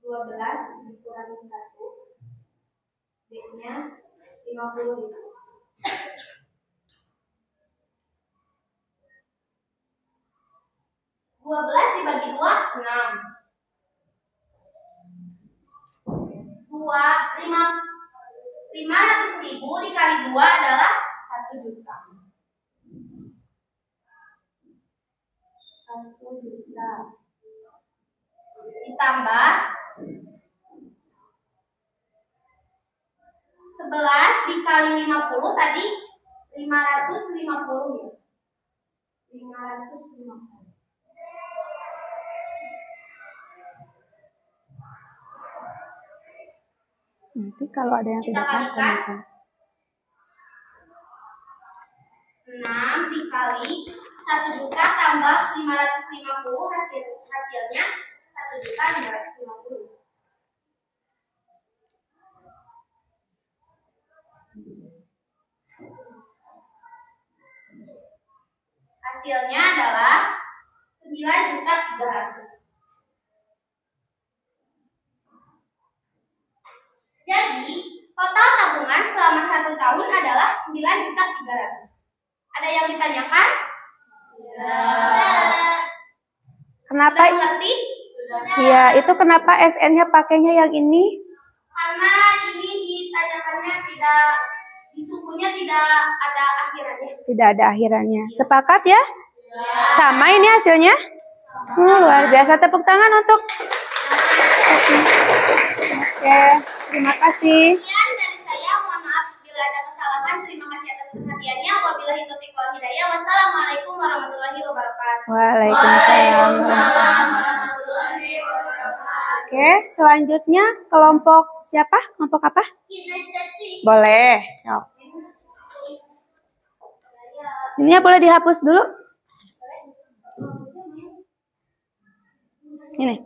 12 dikurangi 1, B-nya 50.000. 12 dibagi 2, 6. 500.000 dikali 2 adalah 1 juta. 1 juta. Ditambah 11 dikali 50 tadi 550 ya. 550. Nanti kalau ada yang tidak paham, tanyakan. 6 dikali 1 juta tambah 550 hasilnya 1.550.000. Hasilnya adalah 9.300.000. Jadi, total tabungan selama 1 tahun adalah 9.300.000. Ada yang ditanyakan? Ya. Kenapa? Sudah mengerti? Iya, itu kenapa SN-nya pakainya yang ini? Karena ini ditanyakannya tidak, di sukunya tidak ada akhirannya. Tidak ada akhirannya. Sepakat ya? Sama ini hasilnya? Luar biasa. Tepuk tangan untuk. Oke, terima kasih. Sekian dari saya. Mohon maaf bila ada kesalahan. Terima kasih atas perhatiannya. Wabillahi taufiq wal hidayah. Wassalamualaikum warahmatullahi wabarakatuh. Waalaikumsalam. Oke, selanjutnya kelompok siapa? Kelompok apa? Kinestetik. Boleh. Ininya boleh dihapus dulu. Ini.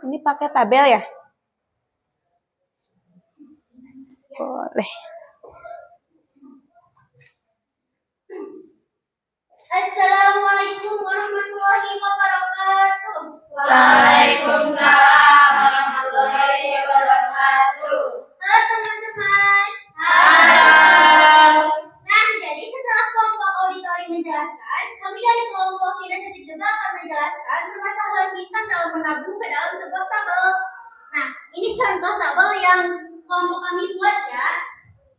Ini pakai tabel ya? Boleh. Assalamualaikum warahmatullahi Waalaikumsalam warahmatullahi wabarakatuh. Halo teman-teman. Halo. Nah, jadi setelah kelompok auditori menjelaskan, kami dari kelompok kinestetik juga akan menjelaskan permasalahan bintang dalam menabung ke dalam sebuah tabel. Nah, ini contoh tabel yang kelompok kami buat ya.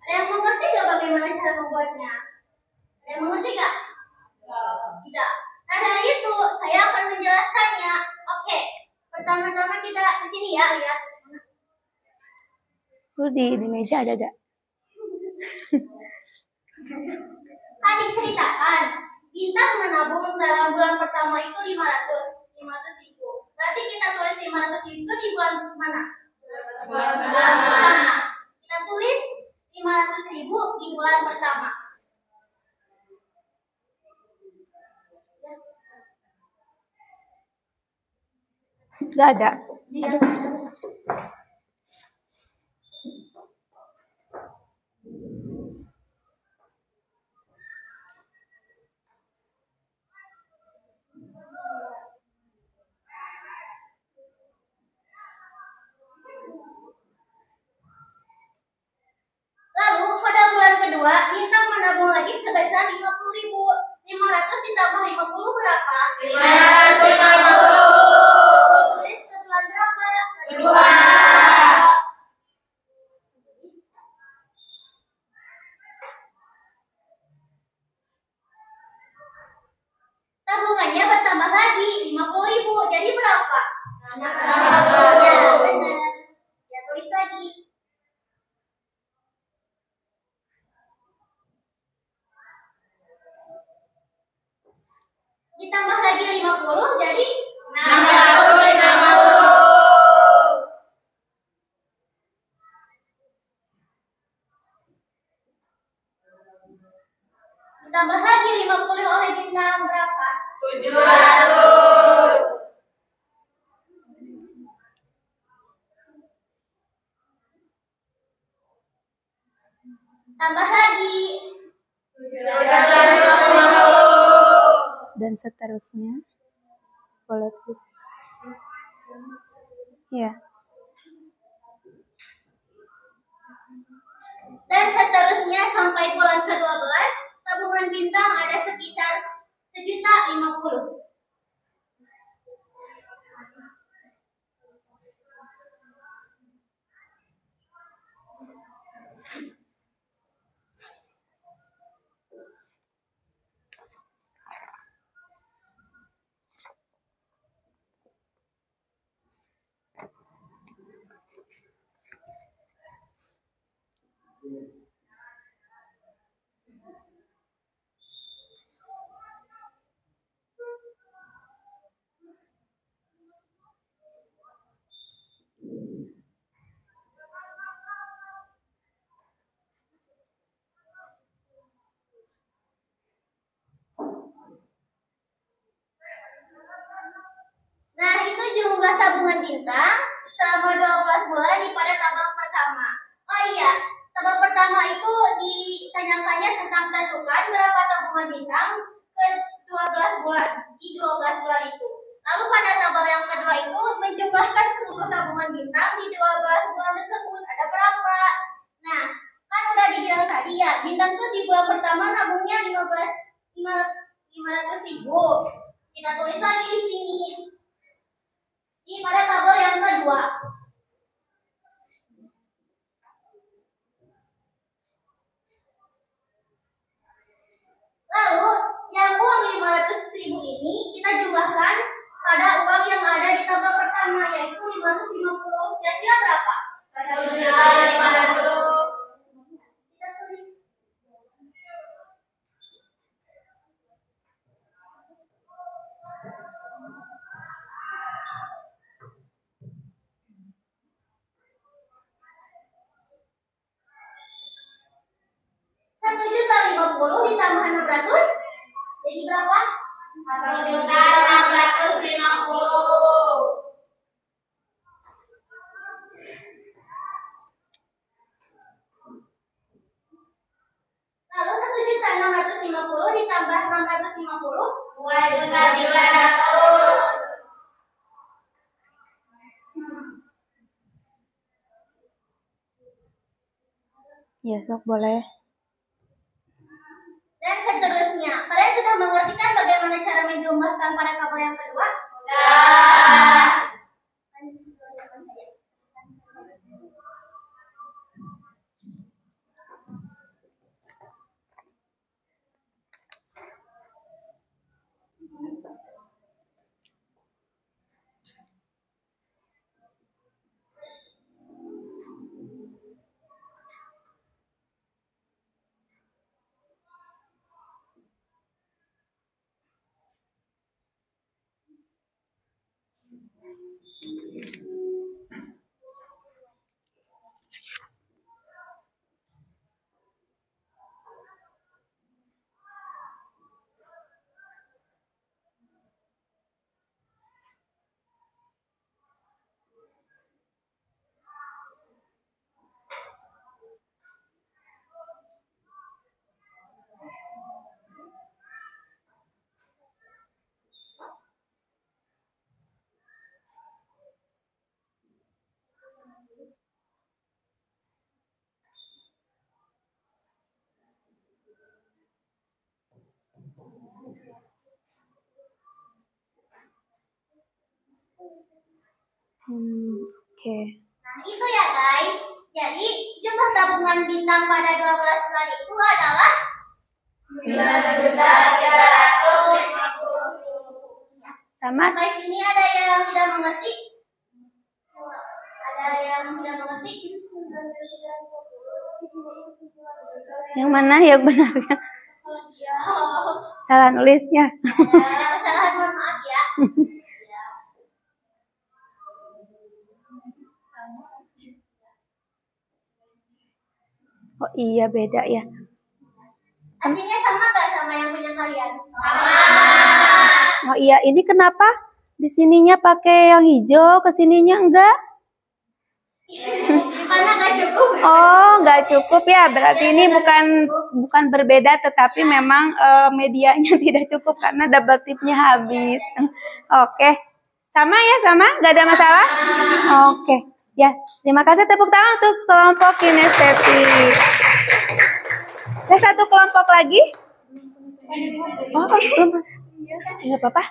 Ada yang mengerti nggak bagaimana cara membuatnya? Ada yang mengerti nggak? Tidak. Nah, dari itu saya akan menjelaskannya. Oke, pertama-tama kita di sini ya, lihat. Di meja ada gak? Kan diceritakan, bintang menabung dalam bulan pertama itu 500 ribu. Berarti kita tulis 500 ribu di bulan mana? Bulan pertama. Kita tulis 500 ribu di bulan pertama. Gak ada. Lalu pada bulan kedua, bintang menabung lagi sebesar 50.000. 500 ditambah 50 berapa? 550. Tulis ke bulan berapa? Kedua. Tabungannya bertambah lagi 50.000. Jadi berapa? 60. Ya, benar. Ya, tulis lagi. Ditambah lagi 50 jadi 650. Ditambah lagi 50 oleh bintang berapa? 700. Tambah lagi 750. Dan seterusnya. Boleh tuh. Ya. Dan seterusnya sampai bulan ke-12, tabungan bintang ada sekitar 1.050.000. Nah, itu jumlah tabungan bintang selama 12 bulan pada tabel pertama. Oh iya, tabel pertama itu ditanyakannya tentang tentukan berapa tabungan bintang ke 12 bulan, di 12 bulan itu. Lalu pada tabel yang kedua itu menjumlahkan seluruh tabungan bintang di 12 bulan tersebut. Ada berapa? Nah, kan udah dibilang tadi ya, bintang tuh di bulan pertama nabungnya 500.000. Kita tulis lagi di sini. Ini pada tabel yang kedua. Lalu, yang uang 500.000 ini kita jumlahkan pada uang yang ada di tabel pertama, yaitu 550. Kira-kira berapa? 1.550. Kita tulis. Rp1.050.000 ditambah 600 jadi berapa? 1.650.000. Lalu 1.650.000 ditambah 650 2.300. Ya, sok boleh. Dan seterusnya, kalian sudah mengerti kan bagaimana cara menjumlahkan pada tabel yang kedua? Oke. Nah, itu ya guys. Jadi, jumlah tabungan bintang pada 12 bulan itu adalah 9.350. Sama. Sampai sini ada yang tidak mengerti? Ada yang tidak mengerti? Yang mana yang benarnya? Salah nulisnya. Ada kesalahan, mohon maaf ya. Oh iya, beda ya. Hasilnya sama nggak sama yang punya kalian? Oh iya, ini kenapa di sininya pakai yang hijau, ke sininya enggak? Karena nggak cukup. Oh, nggak cukup ya. Berarti ini bukan berbeda, tetapi memang medianya tidak cukup karena double tipnya habis. Oke, sama ya, sama, nggak ada masalah. Oke, ya. Terima kasih, tepuk tangan untuk kelompok kinestetik. Ada satu kelompok lagi. Oh, belum. Nggak apa-apa.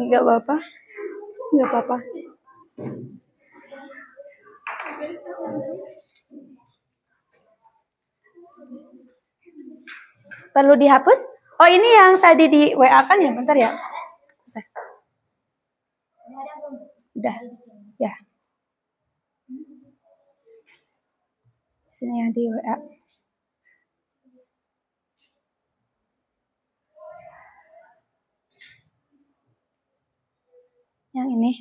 Nggak apa-apa. Nggak apa-apa. Perlu dihapus? Oh, ini yang tadi di WA kan ya? Bentar ya. Udah. Ya. Sini yang di WA. Yang ini.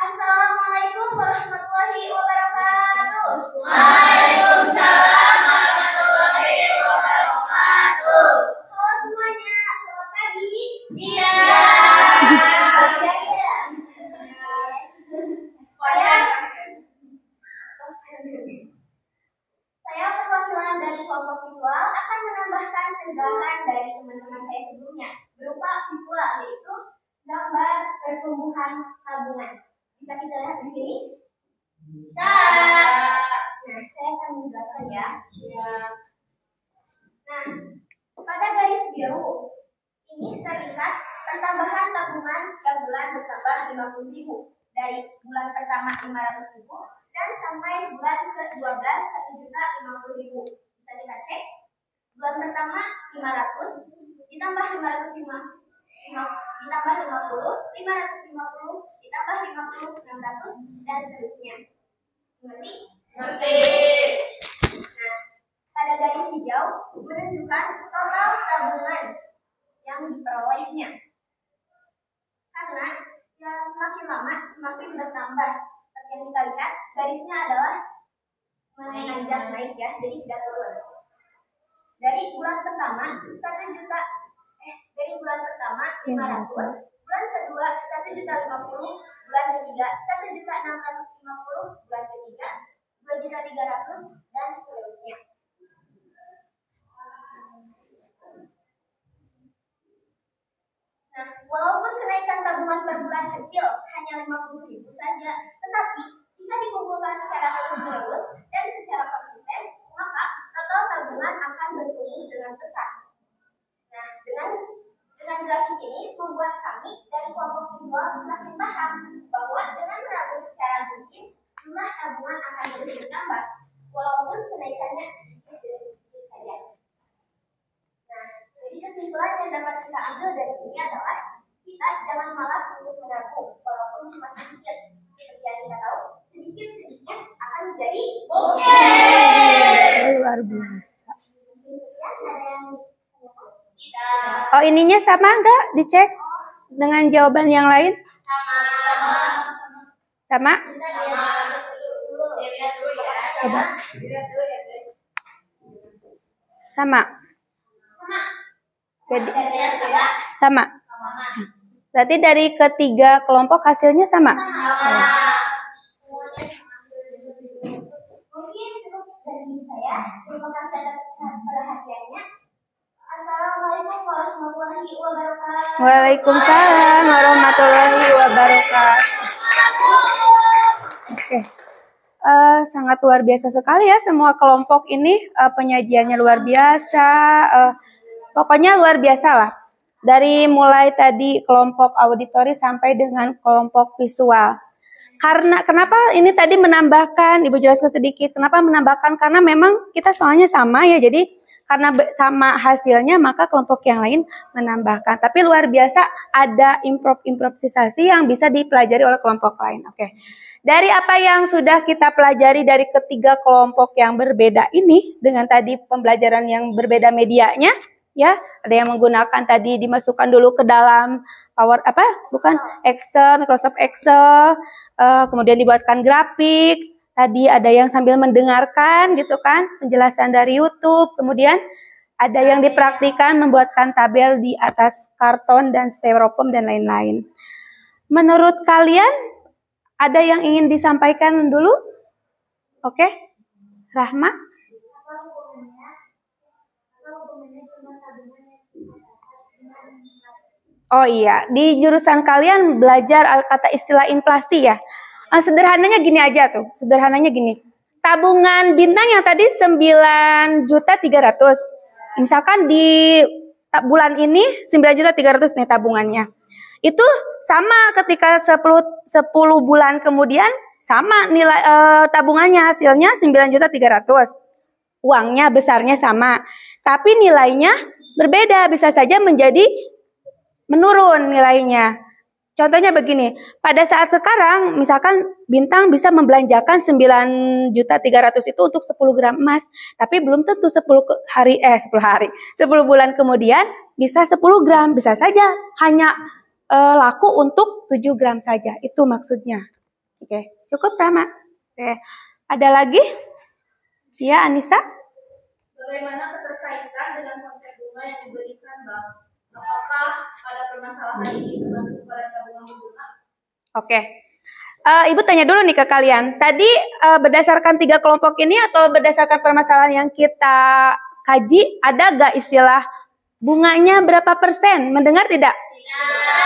Assalamualaikum warahmatullahi wabarakatuh. Waalaikumsalam warahmatullahi wabarakatuh. Halo semuanya, selamat pagi. Iya. Saya perwakilan dari kelompok visual akan menambahkan penjelasan dari teman-teman saya sebelumnya berupa visual, yaitu gambar pertumbuhan tabungan. Bisa kita lihat di sini? Bisa. Nah, saya akan menjelaskan ya. Nah, pada garis biru ini terlihat pertambahan tabungan setiap bulan bertambah 50.000 dari bulan pertama 500.000 dan sampai bulan ke-12 1.050.000. Bisa kita cek. Bulan pertama 500 ditambah 550 ditambah 50, 550 ditambah 50, 600 dan seterusnya. Mengerti? Ngerti. Nah, pada garis hijau menunjukkan total tabungan yang diperolehnya. bertambah. Seperti yang kita lihat, garisnya adalah menanjak naik ya, jadi tidak turun. Dari bulan pertama 500, bulan kedua 1.050.000, bulan ketiga 1.650.000, bulan ketiga 2.300.000 dan seterusnya. Nah, walaupun kenaikan tabungan per bulan kecil hanya 50.000 saja, tetapi jika dikumpulkan secara terus-menerus dan secara konsisten, maka total tabungan akan bertumbuh dengan pesat. Nah, dengan grafik ini membuat kami dari kelompok visual semakin paham bahwa dengan menabung secara rutin, jumlah tabungan akan terus bertambah, walaupun kenaikannya sedikit demi sedikit saja. Nah, jadi kesimpulan yang dapat kita ambil dari sini adalah kita jangan malas untuk menabung, walaupun cuma sedikit. Seperti yang kita tahu, sedikit-sedikit akan menjadi bukit. Luar biasa. Oh, ininya sama enggak? Dicek dengan jawaban yang lain? Sama? Coba. Sama. Jadi sama. Berarti dari ketiga kelompok hasilnya sama. Mungkin cukup dari saya. Terima kasih atas perhatiannya. Assalamualaikum warahmatullahi wabarakatuh. Waalaikumsalam warahmatullahi wabarakatuh. Oke. Sangat luar biasa sekali ya semua kelompok ini, penyajiannya luar biasa. Pokoknya luar biasa lah. Dari mulai tadi kelompok auditori sampai dengan kelompok visual. Karena kenapa ini tadi menambahkan, Ibu jelaskan sedikit. Kenapa menambahkan? Karena memang kita soalnya sama ya. Jadi karena sama hasilnya maka kelompok yang lain menambahkan. Tapi luar biasa ada improvisasi yang bisa dipelajari oleh kelompok lain. Oke. Dari apa yang sudah kita pelajari dari ketiga kelompok yang berbeda ini dengan tadi pembelajaran yang berbeda medianya. Ya, ada yang menggunakan tadi dimasukkan dulu ke dalam Excel, Microsoft Excel, kemudian dibuatkan grafik. Tadi ada yang sambil mendengarkan gitu kan, penjelasan dari YouTube. Kemudian ada yang dipraktikkan membuatkan tabel di atas karton dan styrofoam dan lain-lain. Menurut kalian ada yang ingin disampaikan dulu? Oke, Rahma? Oh iya, di jurusan kalian belajar kata istilah inflasi ya. Sederhananya gini aja tuh, sederhananya gini. Tabungan bintang yang tadi 9.300.000. Misalkan di bulan ini 9.300.000 nih tabungannya. Itu sama ketika 10 bulan kemudian sama nilai tabungannya hasilnya 9.300.000. Uangnya besarnya sama, tapi nilainya berbeda, bisa saja menjadi menurun nilainya. Contohnya begini, pada saat sekarang misalkan bintang bisa membelanjakan 9.300.000 itu untuk 10 gram emas, tapi belum tentu 10 bulan kemudian bisa 10 gram, bisa saja hanya laku untuk 7 gram saja. Itu maksudnya. Oke, cukup Rama. Oke. Ada lagi? Ya, Anissa? Bagaimana keterkaitan dengan konsep bunga yang diberikan Bang? Apakah ada permasalahan ini termasuk pada tabungan bunga? Oke. Ibu tanya dulu nih ke kalian. Tadi berdasarkan 3 kelompok ini atau berdasarkan permasalahan yang kita kaji, ada gak istilah bunganya berapa persen? Mendengar tidak?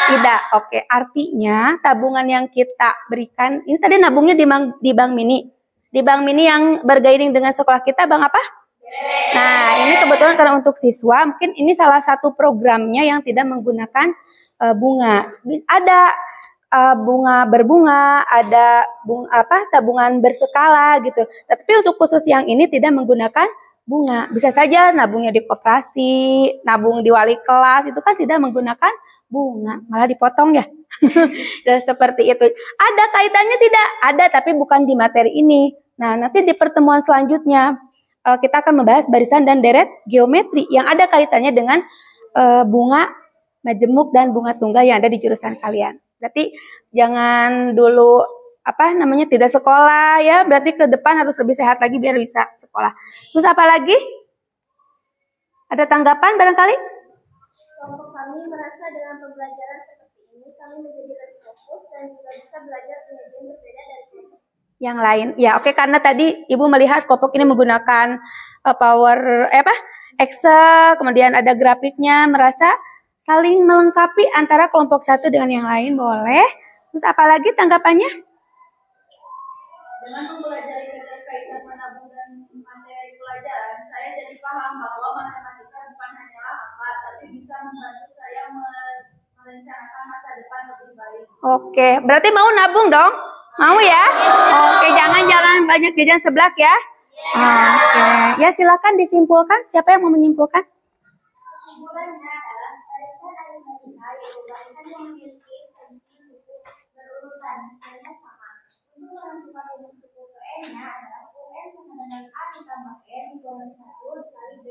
Tidak. Oke. Artinya tabungan yang kita berikan, ini tadi nabungnya di Bank Mini. Di Bank Mini yang bergaining dengan sekolah kita, Bank apa? Nah, ini kebetulan karena untuk siswa, mungkin ini salah satu programnya yang tidak menggunakan bunga. Ada bunga berbunga, ada tabungan berskala gitu. Tapi untuk khusus yang ini tidak menggunakan bunga. Bisa saja nabungnya di koperasi, nabung di wali kelas, itu kan tidak menggunakan bunga, malah dipotong ya. Dan seperti itu. Ada kaitannya tidak? Ada, tapi bukan di materi ini. Nah, nanti di pertemuan selanjutnya kita akan membahas barisan dan deret geometri yang ada kaitannya dengan bunga majemuk dan bunga tunggal yang ada di jurusan kalian. Berarti jangan dulu apa namanya tidak sekolah ya, berarti ke depan harus lebih sehat lagi biar bisa sekolah. Terus apa lagi? Ada tanggapan barangkali? Kelompok kami merasa dengan pembelajaran seperti ini kami menjadi lebih fokus dan juga bisa belajar penyajian berbeda dari kelompok yang lain. Ya, oke, karena tadi Ibu melihat kelompok ini menggunakan Excel, kemudian ada grafiknya, merasa saling melengkapi antara kelompok satu dengan yang lain, boleh. Terus apalagi tanggapannya? Dengan mempelajari keterkaitan menabung dan materi pelajaran, saya jadi paham bahwa matematika bukan hanyalah angka, tapi bisa membantu saya merencanakan masa depan lebih baik. Oke, berarti mau nabung dong? Mau ya? Oke, jangan banyak jajan seblak ya. Oke, ya silakan disimpulkan. Siapa yang mau menyimpulkan? Kesimpulannya adalah barisan aritmatika yaitu barisan yang memiliki fungsi suku berurutan misalnya sama. Untuk menentukan rumus suku ke n-nya adalah UN sama dengan A ditambah N dikurangi 1 dikali B.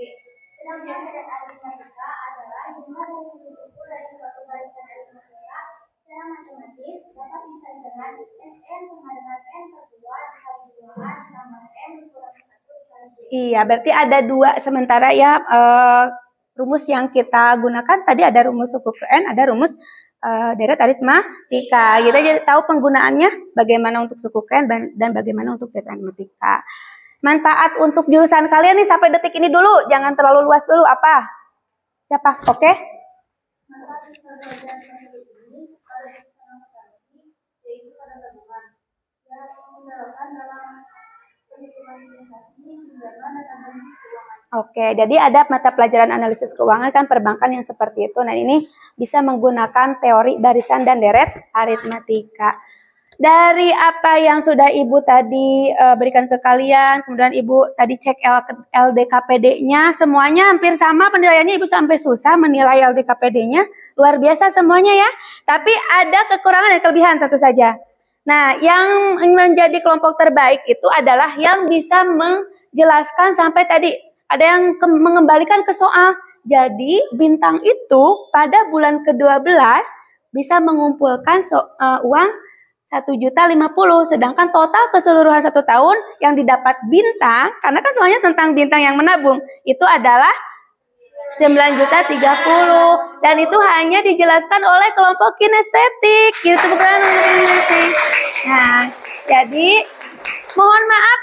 Sedangkan barisan aritmatika adalah jumlah dari suku dari suatu barisan aritmatika secara matematis dapat disaring dengan Sn sama dengan N per 2 dikali 2A ditambah N dikurangi 1 dikali B. Iya, berarti ada dua sementara ya. Rumus yang kita gunakan tadi ada rumus suku ke N, ada rumus deret aritmatika. Kita jadi tahu penggunaannya bagaimana untuk suku ke N dan bagaimana untuk deret aritmatika. Manfaat untuk jurusan kalian nih sampai detik ini dulu, jangan terlalu luas dulu. Apa? Siapa? Oke? Manfaat pembelajaran ini pada jurusan matematik yaitu pada gabungan yang menggunakan dalam perhitungan investasi, pinjaman dan analisis keuangan. Oke, jadi ada mata pelajaran analisis keuangan kan perbankan yang seperti itu. Nah, ini bisa menggunakan teori barisan dan deret aritmatika. Dari apa yang sudah Ibu tadi berikan ke kalian, kemudian Ibu tadi cek LDKPD-nya, semuanya hampir sama penilaiannya. Ibu sampai susah menilai LDKPD-nya, luar biasa semuanya ya. Tapi ada kekurangan dan kelebihan tentu saja. Nah, yang menjadi kelompok terbaik itu adalah yang bisa menjelaskan sampai tadi. Ada yang mengembalikan ke soal. Jadi bintang itu pada bulan ke-12 bisa mengumpulkan uang 1.050.000. Sedangkan total keseluruhan 1 tahun yang didapat bintang, karena kan soalnya tentang bintang yang menabung, itu adalah 9.030.000. Dan itu hanya dijelaskan oleh kelompok kinestetik. Gitu bukan kinestetik. Nah, jadi mohon maaf,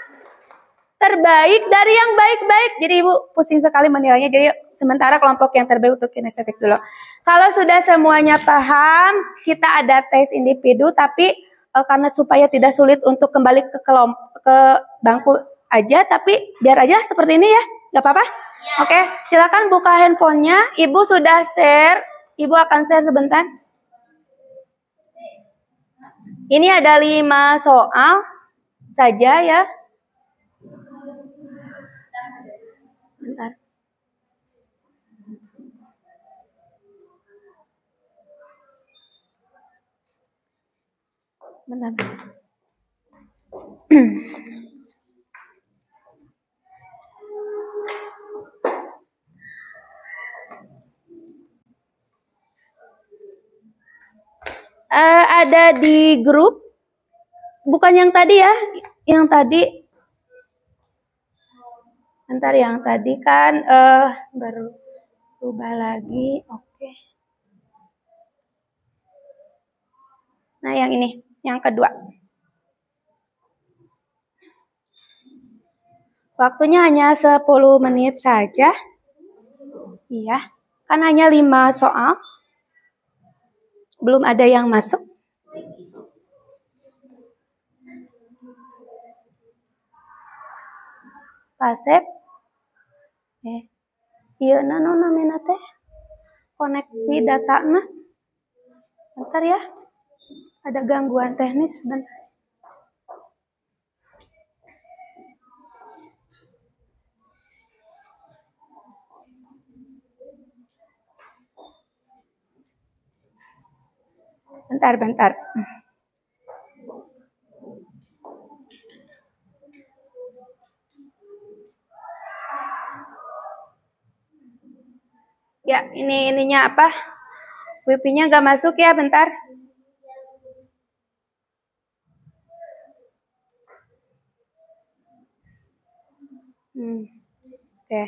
terbaik dari yang baik-baik. Jadi Ibu pusing sekali menilainya. Jadi sementara kelompok yang terbaik untuk kinestetik dulu. Kalau sudah semuanya paham, kita ada tes individu. Tapi karena supaya tidak sulit untuk kembali ke bangku aja. Tapi biar aja seperti ini ya. Gak apa-apa? Ya. Oke, silakan buka handphonenya. Ibu sudah share. Ibu akan share sebentar. Ini ada 5 soal saja ya. Bentar. Ada di grup, bukan yang tadi ya, yang tadi. Bentar, yang tadi kan baru ubah lagi. Oke. Nah, yang ini, yang kedua. Waktunya hanya 10 menit saja. Iya, kan hanya 5 soal. Belum ada yang masuk. Pasep. Iya, namanya teh koneksi datanya. Bentar ya, ada gangguan teknis. Bentar. Bentar. Ya, ininya apa? Wifi-nya nggak masuk ya, bentar. Oke.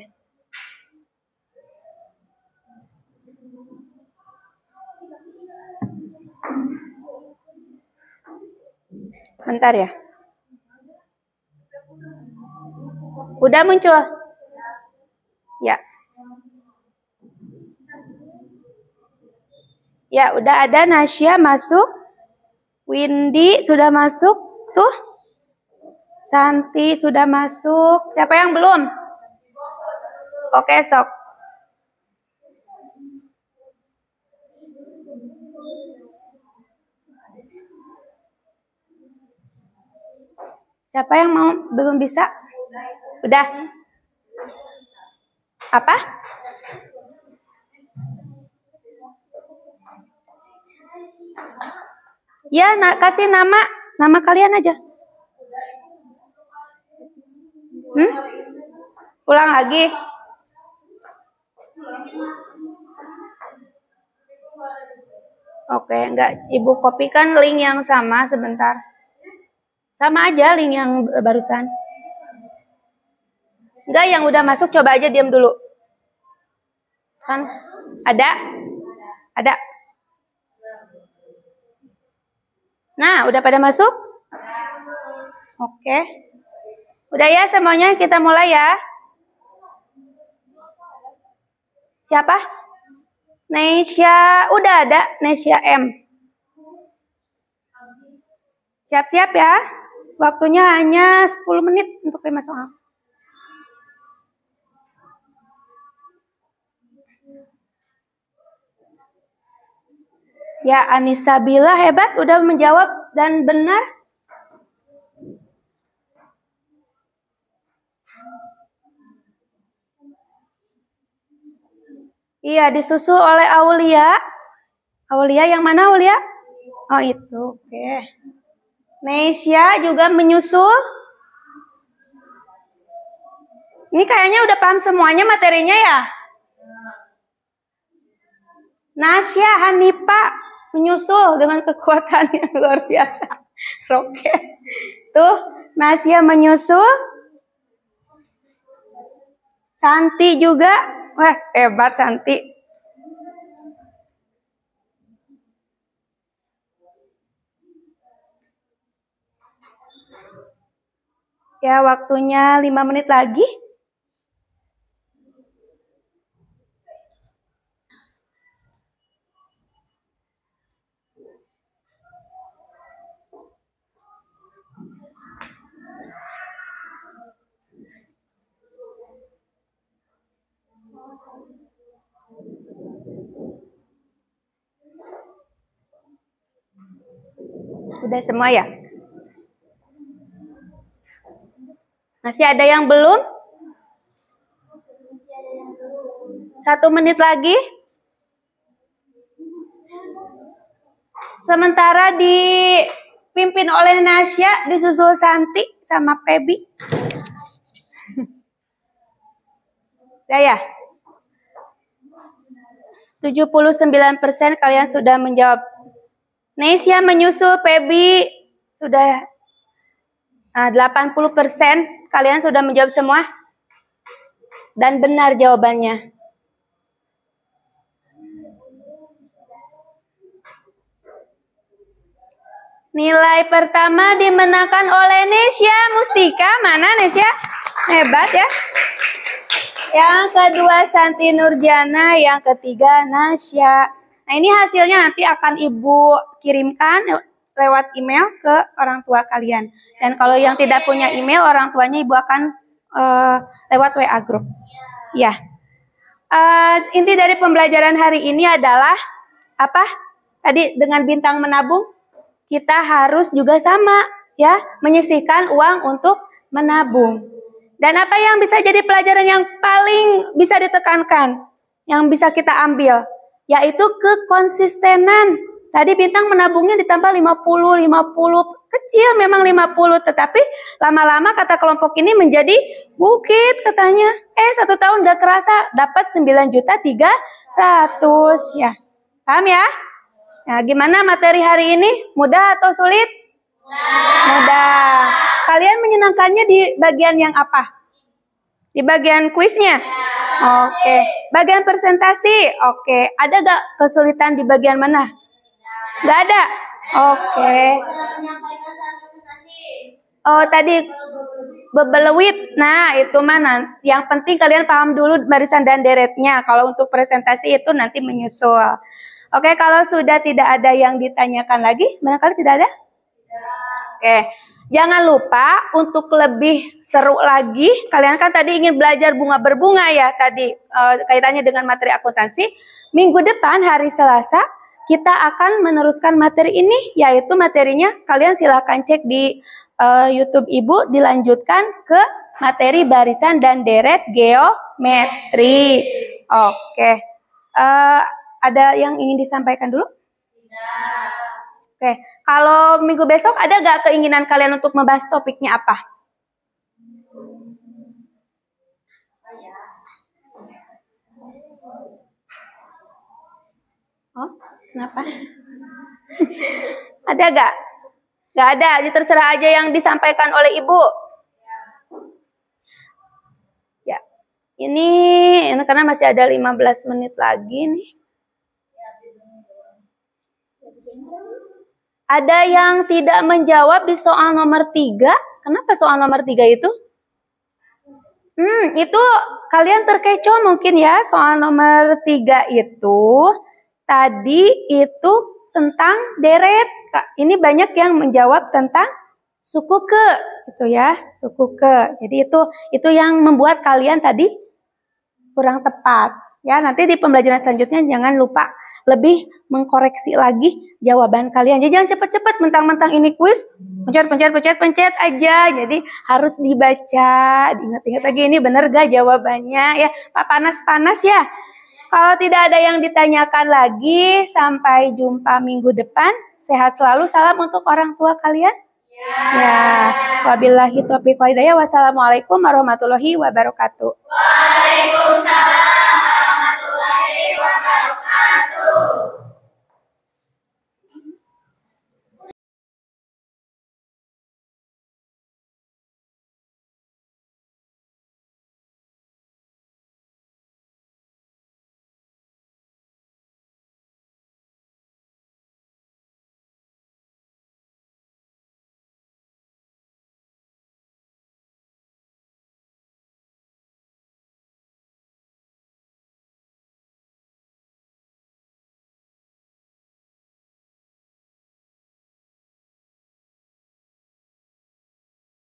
Bentar ya. Udah muncul? Ya. Ya, udah ada. Nasya masuk. Windy sudah masuk. Tuh. Santi sudah masuk. Siapa yang belum? Oke, sok. Siapa yang mau belum bisa? Udah. Apa? Ya, kasih nama kalian aja. Ulang lagi. Oke, enggak. Ibu kopikan link yang sama sebentar. Sama aja link yang barusan. Enggak, yang udah masuk coba aja diam dulu. Kan ada? Ada. Nah, udah pada masuk? Oke. Udah ya semuanya, kita mulai ya. Siapa? Nesya, udah ada Nesya M. Siap-siap ya. Waktunya hanya 10 menit untuk 5 soal. Ya, Anissa Bila hebat, udah menjawab dan benar. Iya, disusul oleh Aulia. Aulia yang mana Aulia? Oh itu, oke. Nesya juga menyusul. Ini kayaknya udah paham semuanya materinya ya. Nasya Hanipa menyusul dengan kekuatan yang luar biasa. Roket. Tuh, Nasya menyusul. Santi juga. Wah, hebat Santi. Ya, waktunya 5 menit lagi. Sudah semua ya? Masih ada yang belum? 1 menit lagi. Sementara dipimpin oleh Nasya, disusul Santi sama Pebi. Ya. 79% kalian sudah menjawab. Nesya menyusul, Pebi sudah 80% kalian sudah menjawab semua. Dan benar jawabannya. Nilai pertama dimenangkan oleh Nesya Mustika. Mana Nesya? Hebat ya. Yang kedua Santi Nurjana, yang ketiga Nasya. Nah, ini hasilnya nanti akan Ibu kirimkan lewat email ke orang tua kalian. Dan kalau yang tidak punya email, orang tuanya Ibu akan lewat WA group. Ya. Inti dari pembelajaran hari ini adalah apa? Tadi dengan bintang menabung, kita harus juga sama ya, menyisihkan uang untuk menabung. Dan apa yang bisa jadi pelajaran yang paling bisa ditekankan, yang bisa kita ambil, yaitu kekonsistenan. Tadi bintang menabungnya ditambah 50, kecil memang 50, tetapi lama-lama kata kelompok ini menjadi bukit katanya. 1 tahun gak kerasa dapat 9.300.000 ya. Paham ya? Nah, gimana materi hari ini? Mudah atau sulit? Mudah. Kalian menyenangkannya di bagian yang apa? Di bagian kuisnya? Oke. Bagian presentasi? Oke. Ada gak kesulitan di bagian mana? Gak ada? Oke. Menyampaikan saat presentasi. Oh, tadi bebelewit. Nah, itu mana? Yang penting kalian paham dulu barisan dan deretnya. Kalau untuk presentasi itu nanti menyusul. Oke, kalau sudah tidak ada yang ditanyakan lagi, barangkali tidak ada? Oke. Jangan lupa untuk lebih seru lagi, kalian kan tadi ingin belajar bunga berbunga ya tadi kaitannya dengan materi akuntansi. Minggu depan hari Selasa kita akan meneruskan materi ini, yaitu materinya kalian silahkan cek di YouTube Ibu, dilanjutkan ke materi barisan dan deret geometri. Oke. Ada yang ingin disampaikan dulu? Oke, kalau minggu besok ada gak keinginan kalian untuk membahas topiknya apa? Oh, kenapa? Ada gak? Gak ada, jadi terserah aja yang disampaikan oleh Ibu. Ya, ini karena masih ada 15 menit lagi nih. Ada yang tidak menjawab di soal nomor 3. Kenapa soal nomor 3 itu? Itu kalian terkecoh mungkin ya. Soal nomor 3 itu tadi itu tentang deret. Ini banyak yang menjawab tentang suku ke, gitu ya, suku ke. Jadi itu yang membuat kalian tadi kurang tepat. Ya, nanti di pembelajaran selanjutnya jangan lupa lebih mengkoreksi lagi jawaban kalian. Jadi jangan cepet-cepet mentang-mentang ini kuis, pencet aja. Jadi harus dibaca, diingat-ingat lagi ini bener gak jawabannya ya. Pak panas-panas ya. Kalau tidak ada yang ditanyakan lagi, sampai jumpa minggu depan. Sehat selalu, salam untuk orang tua kalian. Ya, wabillahi taufiq wal hidayah. Wassalamualaikum warahmatullahi wabarakatuh.